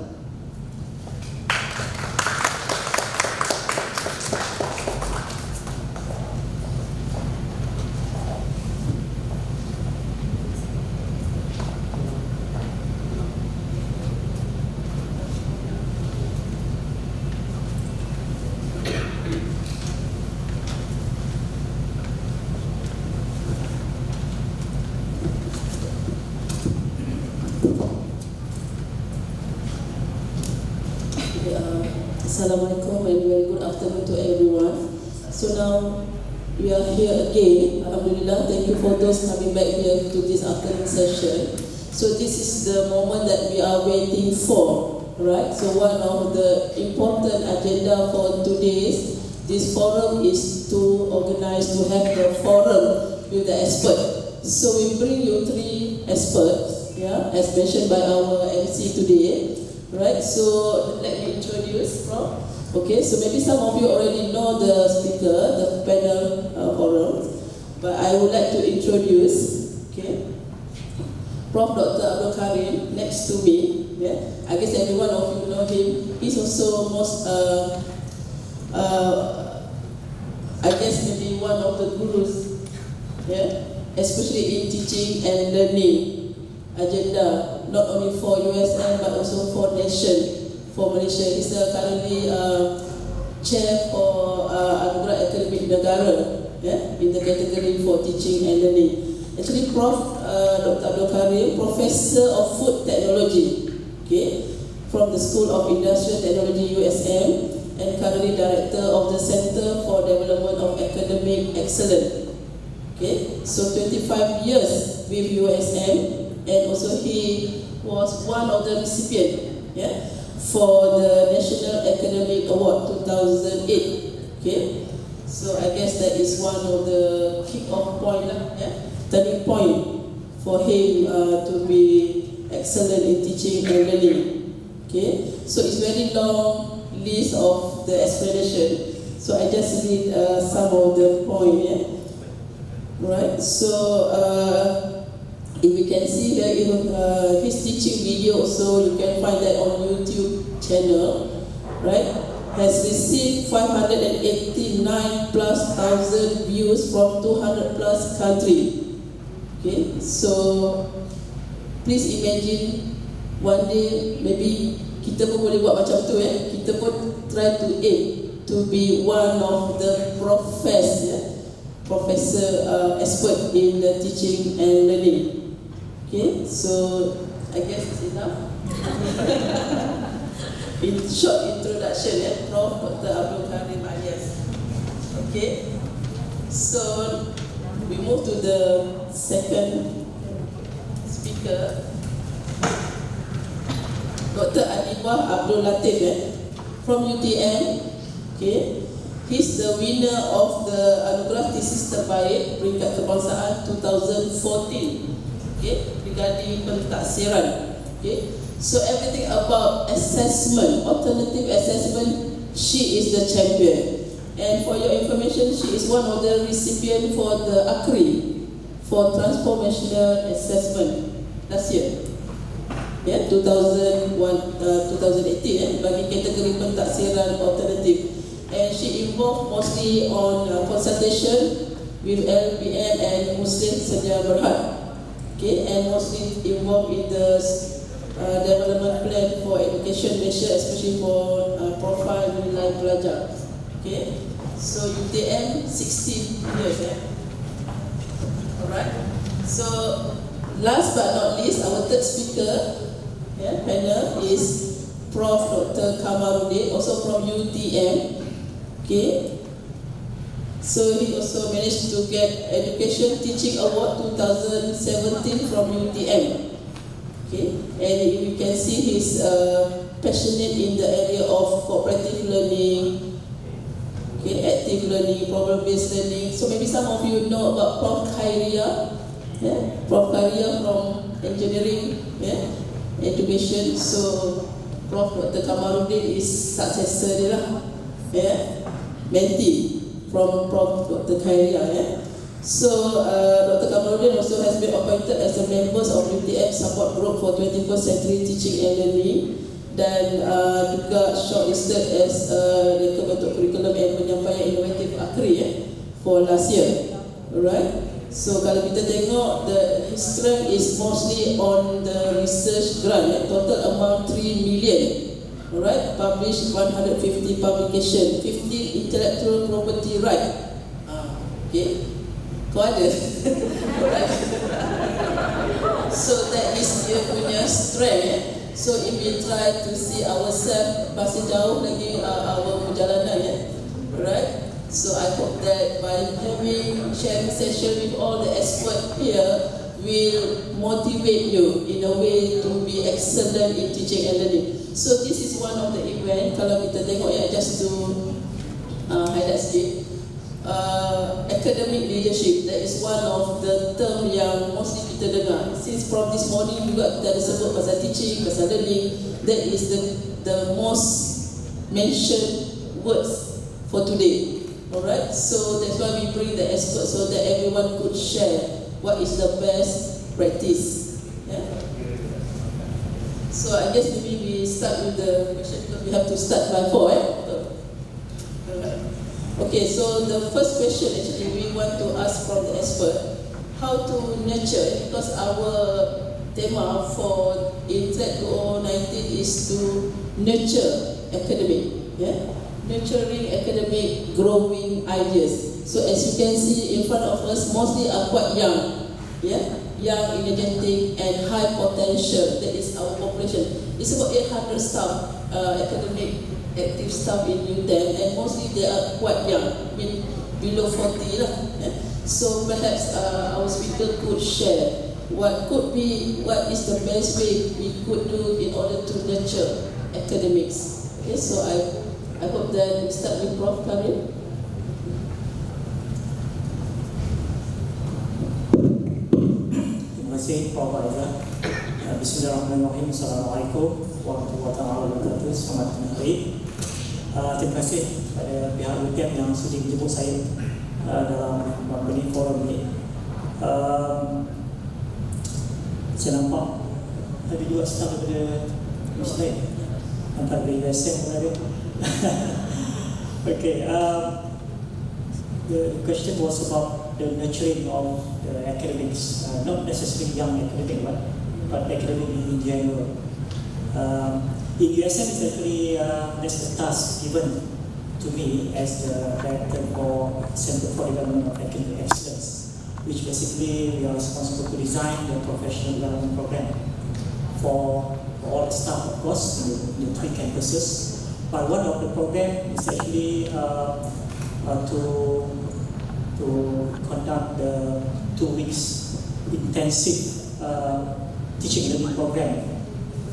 Assalamualaikum and very good afternoon to everyone. So now we are here again. Alhamdulillah, thank you for those coming back here to this afternoon session. So this is the moment that we are waiting for, right? So one of the important agenda for today's this forum is to organize, to have the forum with the expert. So we bring you 3 experts, yeah, as mentioned by our MC today. Right, so let me introduce Prof. Okay, so maybe some of you already know the speaker, the panel forum, but I would like to introduce, okay, Prof. Dr. Abdul Karim next to me. Yeah, I guess every one of you know him. He's also most, I guess maybe one of the gurus, yeah, especially in teaching and learning agenda. Not only for USM but also for nation, for Malaysia. He's currently chair for Anugerah Akademik Negara, yeah, in the category for teaching and learning. Actually, Prof. Dr. Abdul Karim, Professor of Food Technology, okay, from the School of Industrial Technology USM, and currently Director of the Center for Development of Academic Excellence. Okay, so 25 years with USM. And also he was one of the recipients, yeah, for the National Academic Award 2008. Okay, so I guess that is one of the kick-off point, yeah, turning point for him to be excellent in teaching and learning. Okay, so it's very long list of the explanation. So I just read some of the point. Yeah? Right. So if you can see here, his teaching video, so you can find that on YouTube channel. Right. Has received 589 plus thousand views from 200 plus country. Okay, so please imagine one day maybe kita pun boleh buat macam tu kita pun try to aim to be one of the professor expert in the teaching and learning. Okay, so I guess it's enough. In short introduction, Prof. Dr. Abdul Karim Alias. Okay, so we move to the second speaker, Dr. Adibah Abdul Latif from UTM. Okay, he's the winner of the Anugerah Thesis Terbaik Peringkat Kebangsaan 2014. Okay, regarding pentaksiran. Okay. So everything about assessment, alternative assessment, she is the champion. And for your information, she is one of the recipients for the ACRI for transformational assessment last year. 2018 bagi kategori pentaksiran alternatif. And she involved mostly on consultation with LBM and Muslim Sedia Berhad. Okay, and mostly involved in the development plan for education measure, especially for profile nilai pelajar. Okay, so UTM 16 years. Alright. So last but not least, our third speaker panel is Prof. Dr. Kamarudin, also from UTM. Okay. So he also managed to get Education Teaching Award 2017 from UTM. Okay, and you can see he's passionate in the area of cooperative learning, okay, active learning, problem-based learning. So maybe some of you know about Prof. Khairia, Prof. Khairia from engineering, education. So Prof. Dr. Kamarudin is successor dia lah, mentee from Prof. Dr. Khairia. So Dr. Kamarudin also has been appointed as a member of UTM Support Group for 21st Century Teaching and Learning, dan juga shortlisted as the Kebentuk Kurikulum and Penyampaian Inovatif ACRI for last year. Alright. So kalau kita tengok, his strength is mostly on the research grant. Total amount 3 million. Alright, published 150 publication, 50 intellectual property right. Okay. Ada. So that is dia punya strength. So if we try to see ourselves masih jauh lagi our perjalanan right. So I hope that by having sharing session with all the experts here will motivate you in a way to be excellent in teaching and learning. So this is one of the event, kalau kita tengok just to highlight sikit. Academic leadership, that is one of the term yang mostly kita dengar. Since from this morning juga kita ada sebut pasal teaching, pasal learning. That is the most mentioned words for today. Alright, so that's why we bring the experts so that everyone could share what is the best practice. So I guess maybe we start with the question because we have to start by 4. Okay, so the first question actually we want to ask from the expert, how to nurture, because our tema for InTReD 2019 is to nurture academic, nurturing academic growing ideas. So as you can see in front of us, mostly are quite young, young, energetic and high potential. That is our population. It's about 800 staff, academic active staff in UTM, and mostly they are quite young, I mean below 40 lah. So perhaps our speaker could share what is the best way we could do in order to nurture academics. Okay, so I hope that we start with Prof. Karim. Terima kasih Prof. Aizah. Bismillahirrahmanirrahim. Assalamualaikum warahmatullahi wabarakatuh. Selamat hari. Terima kasih pada pihak UTM yang sudi menjemput saya dalam company forum ini. Saya nampak ada juga staff daripada Muslim antara dari USM pun ada. Okay, the question was about the nurturing of the academics, not necessarily young academic, but academic in general. In USM, it's actually that's the task given to me as the director for Center for Development of Academic Excellence, which basically we are responsible to design the professional development program for all the staff, of course, in the 3 campuses. But one of the program is actually to conduct the 2 weeks intensive teaching learning program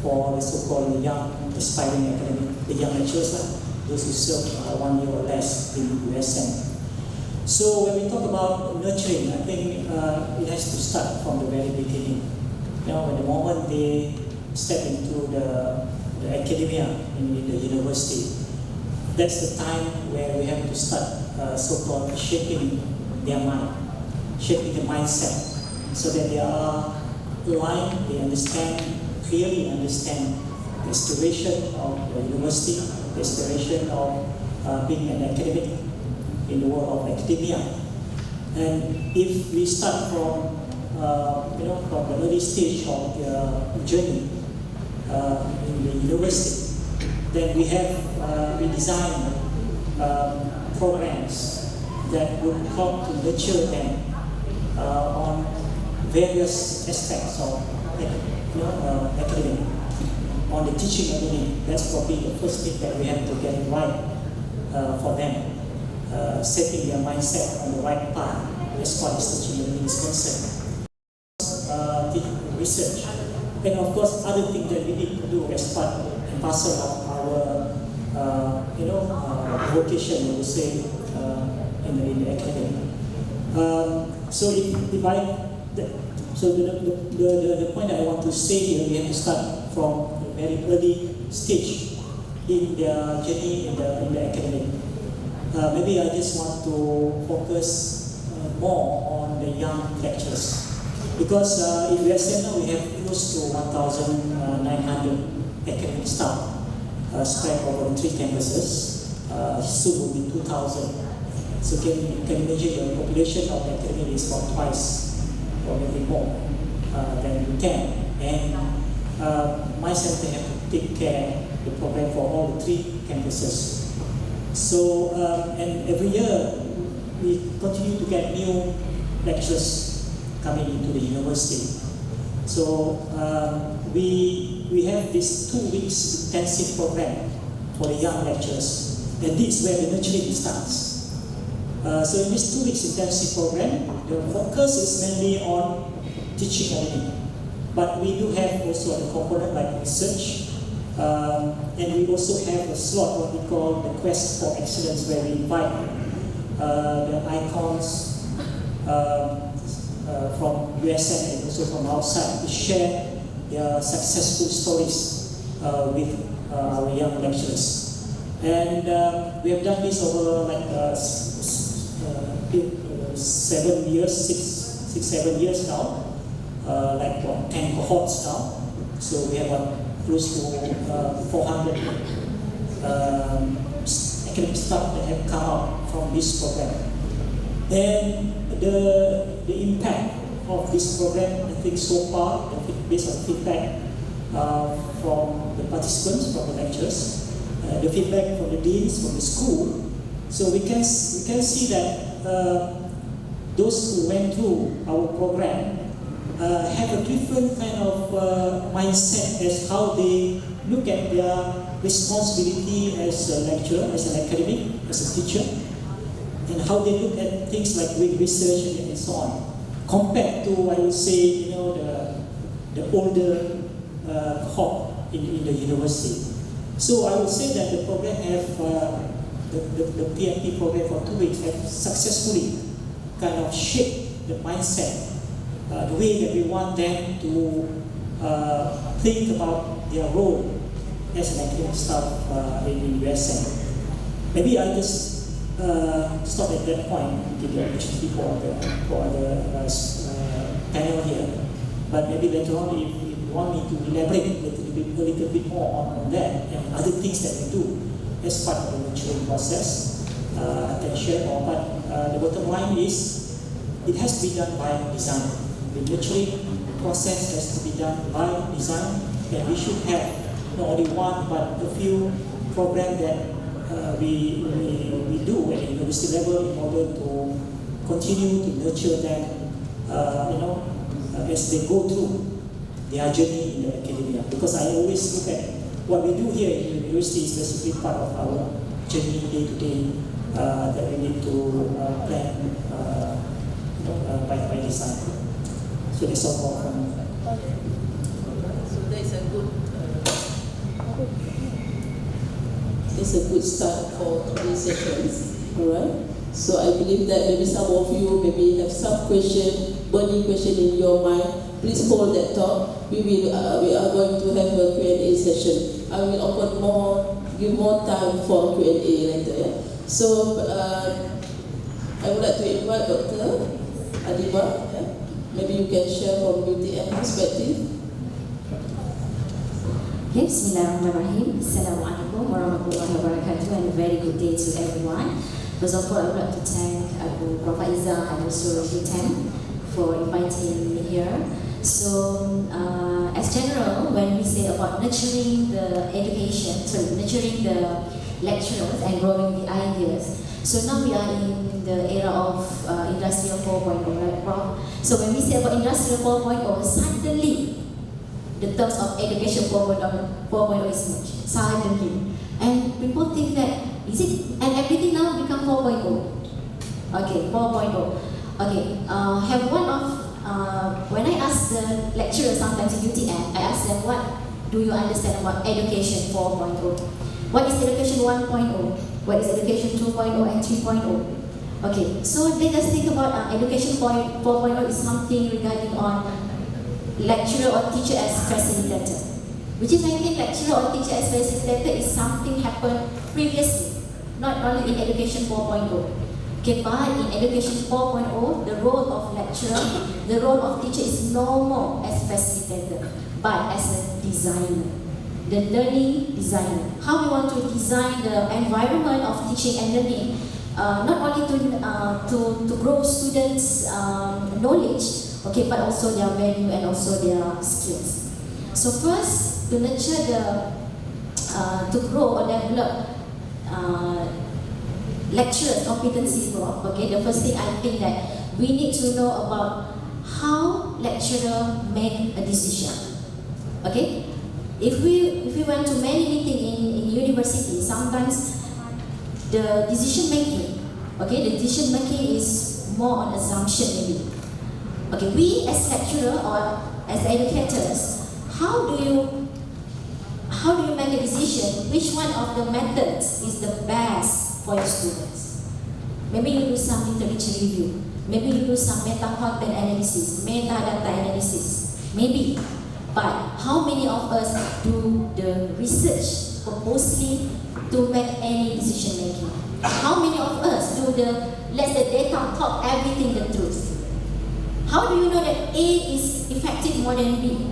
for the so-called young aspiring academic, the young lecturers, those who serve 1 year or less in USM. So when we talk about nurturing, I think it has to start from the very beginning. You know, when the moment they step into the academia in the university, that's the time where we have to start so-called shaping their mind, shaping the mindset, so that they are aligned, they clearly understand the aspiration of the university, the aspiration of being an academic in the world of academia. And if we start from from the early stage of the journey in the university, then we design programs that would help to nurture them on various aspects of academic, on the teaching ability. That's probably the first thing that we have to get right for them, setting their mindset on the right path as far as teaching ability is concerned. Research, and of course other things that we need to do as part and parcel of our vocation, we would say, in the academy. So the point that I want to say here, we have to start from a very early stage in their journey in the academic. Maybe I just want to focus more on the young lecturers. Because in USM now we have close to 1,900 academic staff spread over 3 campuses. Soon will be 2,000. So you can imagine the population of the academy is about twice or maybe more than you can. And my center have to take care of the program for all the 3 campuses. So and every year we continue to get new lecturers coming into the university. So we have this 2 weeks intensive program for the young lecturers, and this is where the nurturing starts. So in this 2 weeks intensive program, the focus is mainly on teaching learning, but we do have also a component like research, and we also have a slot what we call the Quest for Excellence, where we invite the icons from USM and also from outside to share their successful stories with our young lecturers. And we have done this over like 7 years, 6-7 years now, like 10 cohorts now. So we have close to 400 academic staff that have come out from this program. And the impact of this program, I think so far, based on feedback from the participants, from the lecturers, the feedback from the deans, from the school, so we can see that those who went through our program have a different kind of mindset as how they look at their responsibility as a lecturer, as an academic, as a teacher, and how they look at things like doing research and so on, compared to, I would say, the older cohort in the university. So I would say that the program have, the PMP program for 2 weeks have successfully kind of shaped the mindset, the way that we want them to think about their role as an academic staff in the USN. Maybe I just stop at that point, give the opportunity for the panel here. But maybe later on, if you want me to elaborate a little bit more on that and other things that we do as part of the nurturing process, I can share more. But the bottom line is, it has to be done by design. The nurturing process has to be done by design, and we should have not only one but a few programs that we do at the university level in order to continue to nurture them, as they go through their journey in the academia. Because I always look at what we do here in the university is basically part of our journey day to day that we need to plan by design. So that's all from me. So that's a good start for today's sessions. Alright. So I believe that maybe some of you maybe have some burning question in your mind. Please hold that thought. We are going to have a Q&A session. I will give more time for Q&A later. Yeah? So I would like to invite Dr. Adiba. Yeah? Maybe you can share from UTM perspective. Bismillahirrahmanirrahim. Assalamualaikum warahmatullahi wabarakatuh, and a very good day to everyone. First of all, I would like to thank Prof. Iza and also UTM for inviting me here. So, as general, when we say about nurturing the nurturing the lecturers and growing the ideas. So now we are in the era of Industrial 4.0, right, Prof? So when we say about Industrial 4.0, suddenly the terms of education 4.0 is merged, suddenly. And people think that, and everything now become 4.0. Okay, 4.0. Okay, have one of, when I ask the lecturers sometimes in UTM, I ask them, what do you understand about education 4.0? What is education 1.0? What is education 2.0 and 3.0? Okay, so let us think about education 4.0 is something regarding on lecturer or teacher as facilitator. Which is, I think, lecturer or teacher as facilitator is something happened previously, not only in education 4.0. Okay, but in education 4.0, the role of lecturer, the role of teacher is no more as facilitator, but as a designer, the learning designer. How we want to design the environment of teaching and learning, not only to grow students' knowledge, okay, but also their value and also their skills. So first, to nurture to grow or develop lecturers' competencies, okay, the first thing I think that we need to know about how lecturer make a decision. Okay, if we went to many meetings in university, sometimes the decision making, okay, the decision making is more on assumption maybe. Okay, we as lecturer or as educators, how do you make a decision which one of the methods is the best for your students? Maybe you do some literature review, maybe you do some meta content analysis, metadata analysis, maybe. But how many of us do the research purposely to make any decision making? How many of us do let the data talk everything the truth? How do you know that A is effective more than B?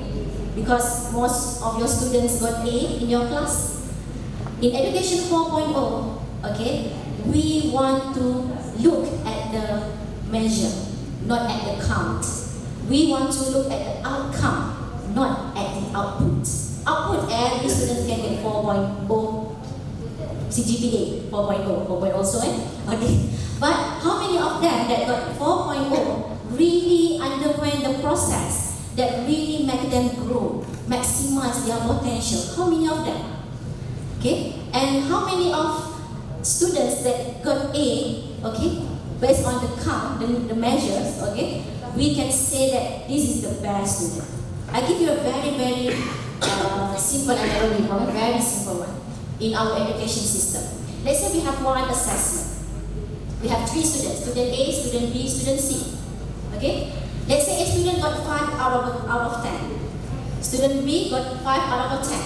Because most of your students got A in your class. In education 4.0, okay, we want to look at the measure, not at the count. We want to look at the outcome, not at the output. Output, every student can get 4.0 CGPA, 4.0 also, okay. But how many of them that got 4.0 really underwent the process that really make them grow, maximize their potential? How many of them? Okay, and how many of students that got A, okay, based on the count, the measures, okay, we can say that this is the best student. I give you a very, very simple analogy, a very simple one in our education system. Let's say we have one assessment. We have 3 students, student A, student B, student C. Okay? Let's say a student got 5 out of 10. Student B got 5 out of 10.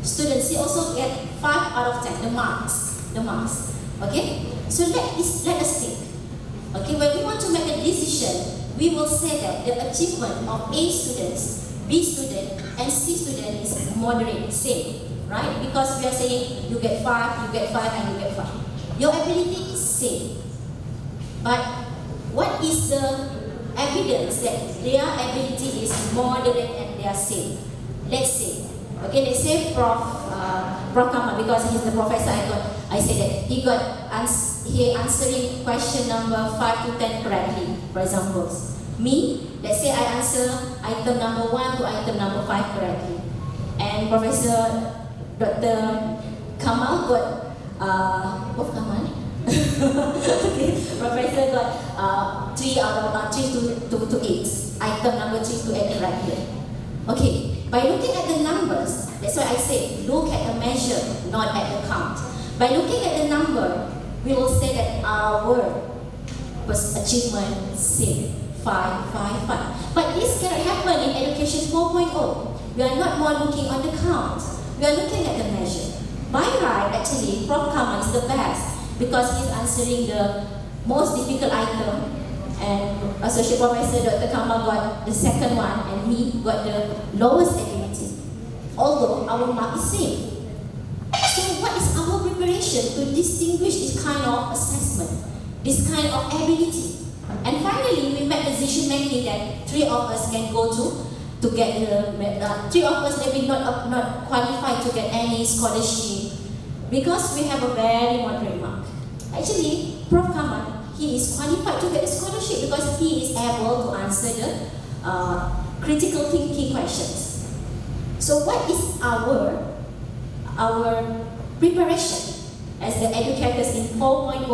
Student C also get 5 out of 10, the marks. Okay? So let us think. Okay, when we want to make a decision, we will say that the achievement of A students, B student, and C student is moderate, same, right? Because we are saying you get 5, you get 5, and you get 5. Your ability is same. But what is the evidence that their ability is moderate and they are same? Let's say, okay, let's say Prof Kamal, because he's the professor, I say that he answering question number 5 to 10 correctly, for example. Me, let's say I answer item number 1 to item number 5 correctly. And Professor Dr. Kamal got, Prof Kamal? Okay, Professor got 3 out of 3 to 8. Item number 3 to 8 correctly. Okay, by looking at the numbers, that's why I say look at the measure, not at the count. By looking at the number, we will say that our achievement same, 5, 5, 5. But this cannot happen in Education 4.0. We are not more looking on the count. We are looking at the measure. By right, actually, Prof Kamal is the best because he is answering the most difficult item, and Associate Professor Dr. Kamal got the second one, and me got the lowest ability. Although our mark is same. So what is our preparation to distinguish this kind of assessment, this kind of ability? And finally, we make decision making that 3 of us can go to get the 3 of us maybe not qualified to get any scholarship because we have a very moderate mark. Actually, Prof Kamal, he is qualified to get a scholarship because he is able to answer the critical thinking questions. So what is our preparation as the educators in 4.0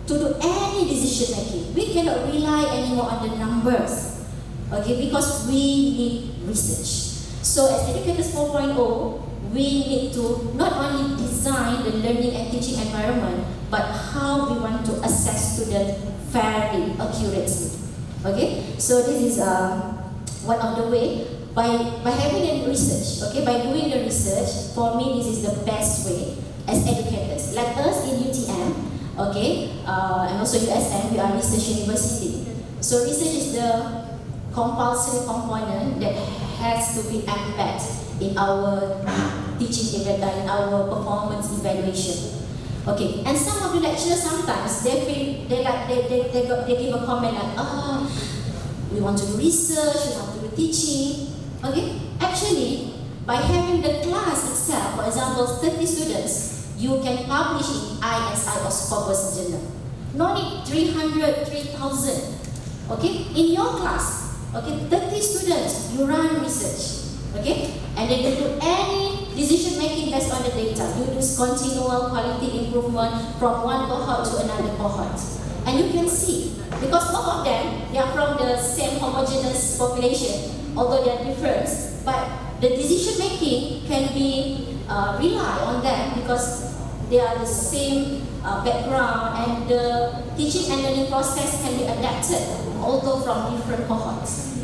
to do any decision making? We cannot rely anymore on the numbers, okay, because we need research. So as educators 4.0, we need to not only design the learning and teaching environment, but how we want to assess students fairly, accurately. Okay, so this is one of the way. By having a research, okay, by doing the research, for me this is the best way as educators. Like us in UTM, okay, and also USM, we are research university. So research is the compulsory component that has to be embedded in our teaching event, in our performance evaluation. Okay, and some of the lecturers sometimes they give a comment like, we want to do research, we want to do teaching. Okay, actually, by having the class itself, for example, 30 students, you can publish in ISI or Scopus journal. No need 300, 3,000. Okay, in your class, okay, 30 students, you run research. Okay, and then you do any decision making based on the data. You do continual quality improvement from one cohort to another cohort. And you can see, because both of them, they are from the same homogeneous population, although they are different, but the decision making can be rely on them because they are the same background, and the teaching and learning process can be adapted, although from different cohorts.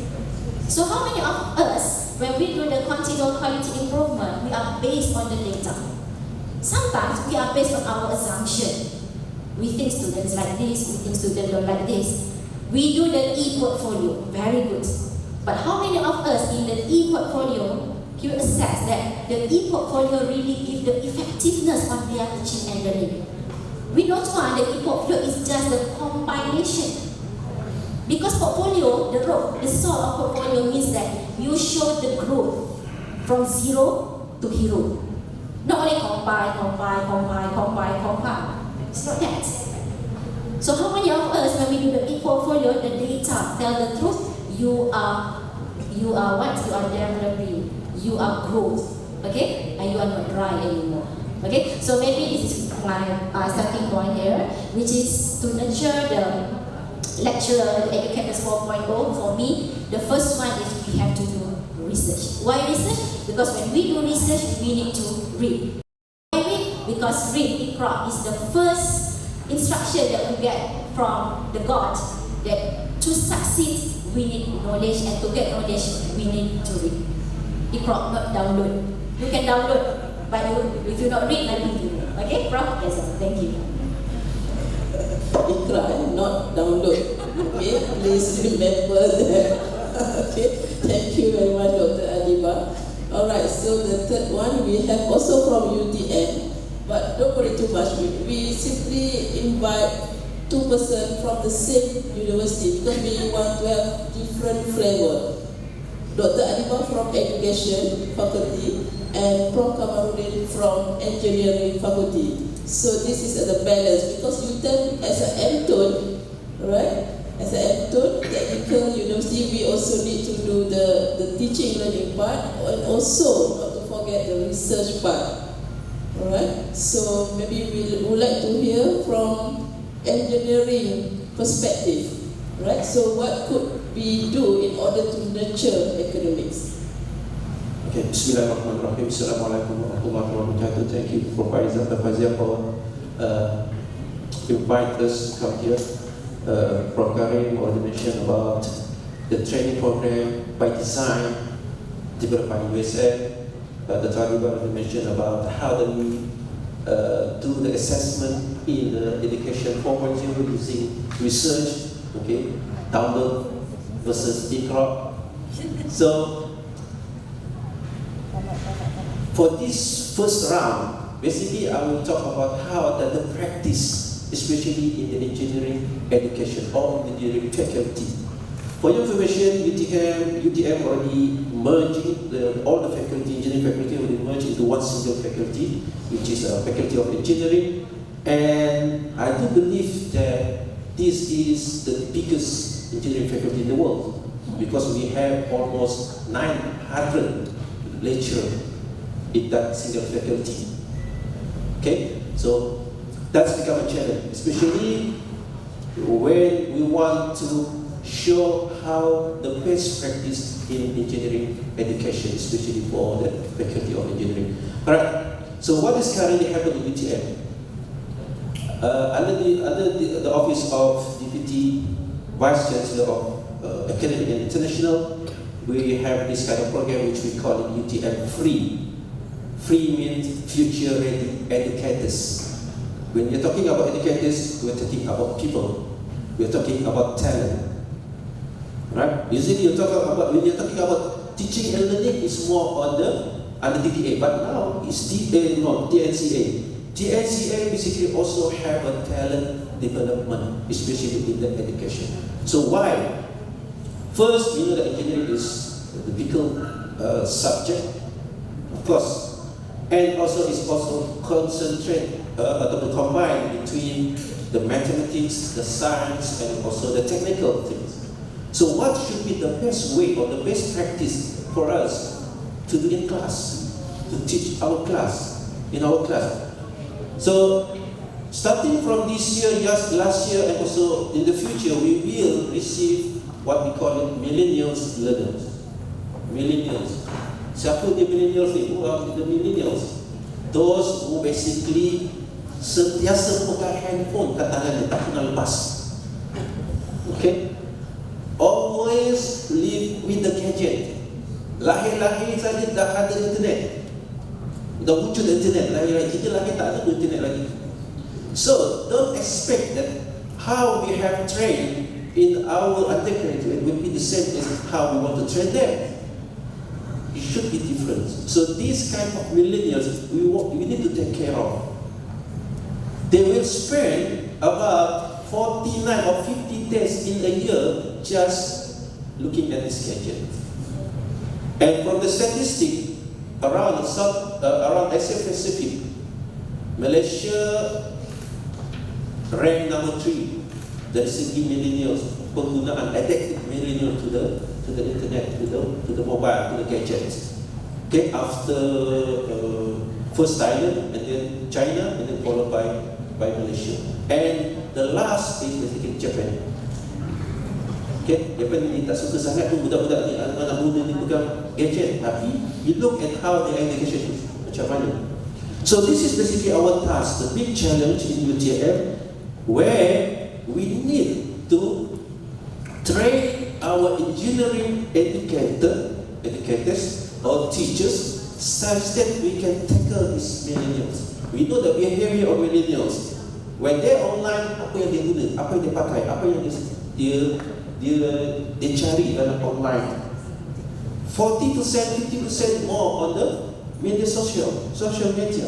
So how many of us, when we do the continual quality improvement, we are based on the data? Sometimes we are based on our assumption. We think students like this, we think students don't like this. We do the e-portfolio, very good. But how many of us in the e-portfolio can assess that the e-portfolio really gives the effectiveness on their teaching and learning? We don't want the e-portfolio is just the compilation. Because portfolio, the soul of portfolio means that you show the growth from 0 to hero. Not only compile. It's not that. So how many of us, when we do the e-portfolio, the data tell the truth? You are what? You are developing. You are growth. Okay? And you are not dry anymore. Okay? So maybe this is my starting point here, which is to nurture the lecturer, the educators 4.0. For me, the first one is we have to do research. Why research? Because when we do research, we need to read. Why read? Because read, InTReD, is the first instruction that we get from the God that to succeed, we need knowledge, and to get knowledge, we need to read. InTReD, not download. You can download, but if you not read, nothing to read. Okay, Prof? Yes, sir. Thank you. InTReD, not download. Okay, please remember that. Okay, thank you very much, Dr. Adiba. Alright, so the third one we have also from UTM, but don't worry too much. We simply invite two persons from the same university because we want to have different flavor. Dr. Adiba from Education Faculty and Prof. Kamarudin from Engineering Faculty. So this is at the balance because UTM as an M-tone, right? As an M-tone, technical university, we also need to do the teaching learning part and also not to forget the research part. Alright, so maybe we would like to hear from engineering perspective. Right, so what could we do in order to nurture academics? Okay, Bismillahirrahmanirrahim. Assalamualaikum warahmatullahi wabarakatuh. Thank you, Prof. Fazia, for inviting us to come here. Prof. Karim already mentioned about the training program by design developed by USF. Dr. Adiba already mentioned about how do we do the assessment in the education 4.0 using research. Okay, download versus InTReD. So, for this first round, basically I will talk about how the practice, especially in the engineering education or engineering faculty. For your information, UTM already merging all the faculty, engineering faculty already merged into one single faculty, which is a faculty of engineering. And I do believe that this is the biggest engineering faculty in the world because we have almost 900 lecturers in that single faculty. Okay, so that's become a challenge, especially when we want to show how the best practice in engineering education, especially for the faculty of engineering. Alright, so what is currently happening in UTM? Under the Office of Deputy Vice Chancellor of Academic and International, we have this kind of program which we call it UTM Free. Free means future ready educators. When you're talking about educators, we're talking about people. We're talking about talent. Right? Usually when you're talking about teaching and learning, it's more on the DDA, but now it's TNCA. TNCA basically also have a talent development, especially in the education. So why? First, you know that engineering is the difficult subject, of course, and also it's also concentrate or combine between the mathematics, the science, and also the technical things. So what should be the best way or the best practice for us to do in class, to teach our class, in our class? So, starting from this year, last year, and also in the future, we will receive what we call it millennials learners. Millennials. Siapa dia millennials ni? The millennials. Those who basically sentiasa pegang handphone kat tangan dia, tak pernah lepas. Okay? Always live with the gadget. Lahir-lahir saja dah ada internet. Dah muncul internet, lahir-lahir kita lahir tak ada internet lagi. So don't expect that how we have trained in our undergraduate will be the same as how we want to train them. It should be different. So these kind of millennials we need to take care of. They will spend about 49 or 50 days in a year just looking at this gadget. And from the statistic around Asia Pacific, Malaysia ranked number 3 dari segi millennials, penggunaan addicted millennial to the internet, to the mobile, to the gadgets. Okay, after first Thailand and then China and then followed by Malaysia. And the last is basically Japan. Okay, Japan ni tak suka sangat pun budak-budak ni, anak-anak muda ni pegang gadget, tapi you look at how their education is macam mana. So this is basically our task, the big challenge in UTM, where we need to train our engineering educators or teachers such that we can tackle these millennials. We know the behavior of millennials. When they're online, apa yang dia guna, apa yang dia pakai, apa yang dia cari dalam online. 40%, 50% more on the media social media.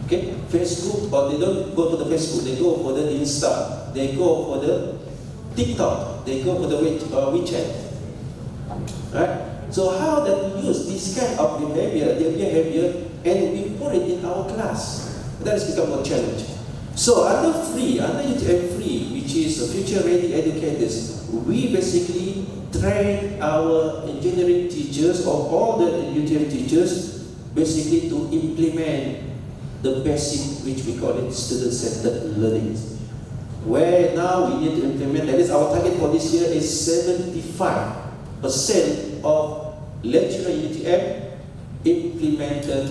Okay, Facebook, or they don't go for the Facebook, they go for the Insta, they go for the TikTok, they go for the WeChat. Right? So how that we use this kind of behavior, their behavior, and we put it in our class, that has become a challenge. So under UTM Free, which is Future Ready Educators, we basically train our engineering teachers or all the UTM teachers basically to implement the basic, which we call it student-centered learning. Where now we need to implement, that is our target for this year is 75% of lecturer UTM implemented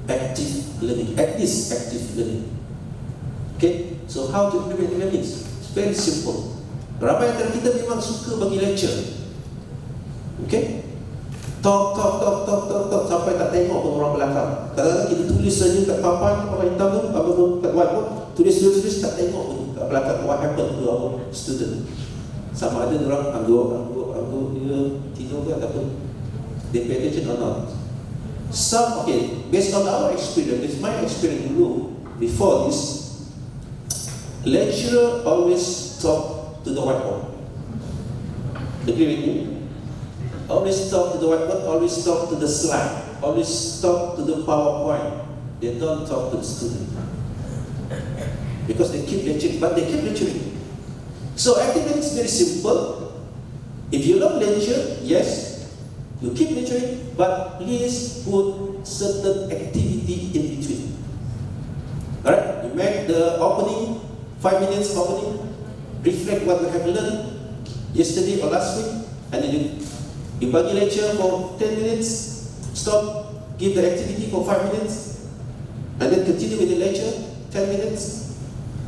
active learning, at least active learning. Okay, so how to implement learning? It's very simple. Ramai antara kita memang suka bagi lecture. Okay, talk sampai tak tengok pun orang belakang. Kadang-kadang kita tulis saja kat papan hitam tu, kat whiteboard, tulis tak tengok pun kat belakang what happened to our student. Sama ada orang anggur dia tidur ke ataupun they pay attention or not. Some, okay, based on our experience, my experience dulu, before this, lecturer always talk to the whiteboard. Agree with me? Always talk to the whiteboard, always talk to the slide, always talk to the PowerPoint. They don't talk to the student. Because they keep lecturing, but they keep lecturing. So activity is very simple. If you don't lecture, yes, you keep lecturing, but please put certain activity in between. Alright, you make the opening, 5 minutes opening, reflect what you have learned yesterday or last week, and then you bagi lecture for 10 minutes, stop, give the activity for 5 minutes, and then continue with the lecture, 10 minutes,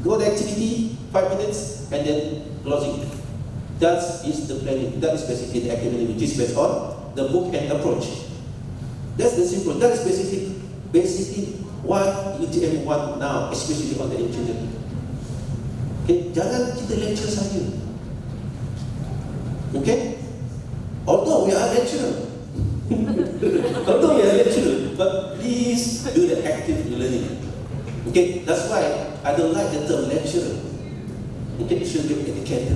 go the activity, 5 minutes, and then closing. That is the planning, that is basically the activity which is based on the book and approach. That's the simple, that is basically what UTM want now, especially on the engineering. Okay, jangan kita lecture saja. Okay? Although we are lecturer, but please do the active learning. Okay, that's why I don't like the term lecturer. Okay, it should be educator.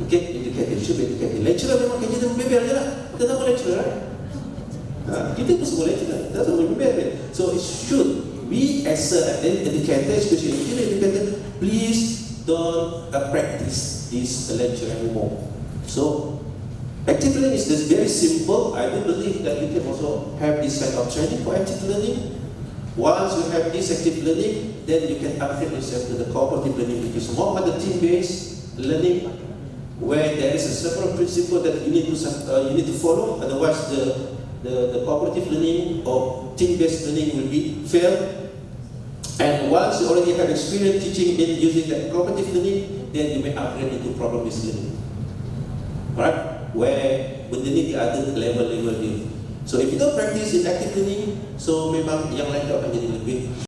Okay, educator, should be educator. Lecturer memang kerja dia membebel je lah. Kita nama lecturer, right? Kita pun semua lecturer, that's what we membebel. So it should, we as an educator, especially educator, please don't practice this lecture anymore. So active learning is just very simple. I do believe that you can also have this kind of training for active learning. Once you have this active learning, then you can upgrade yourself to the cooperative learning, which is more on the team-based learning, where there is a several principle that you need to follow. Otherwise, the cooperative learning or team-based learning will be failed. And once you already have experience teaching in using that cooperative learning, then you may upgrade into problem-based learning. Alright? Where within the other level here. So if you don't practice in active learning, so memang yang lain akan jadi lebih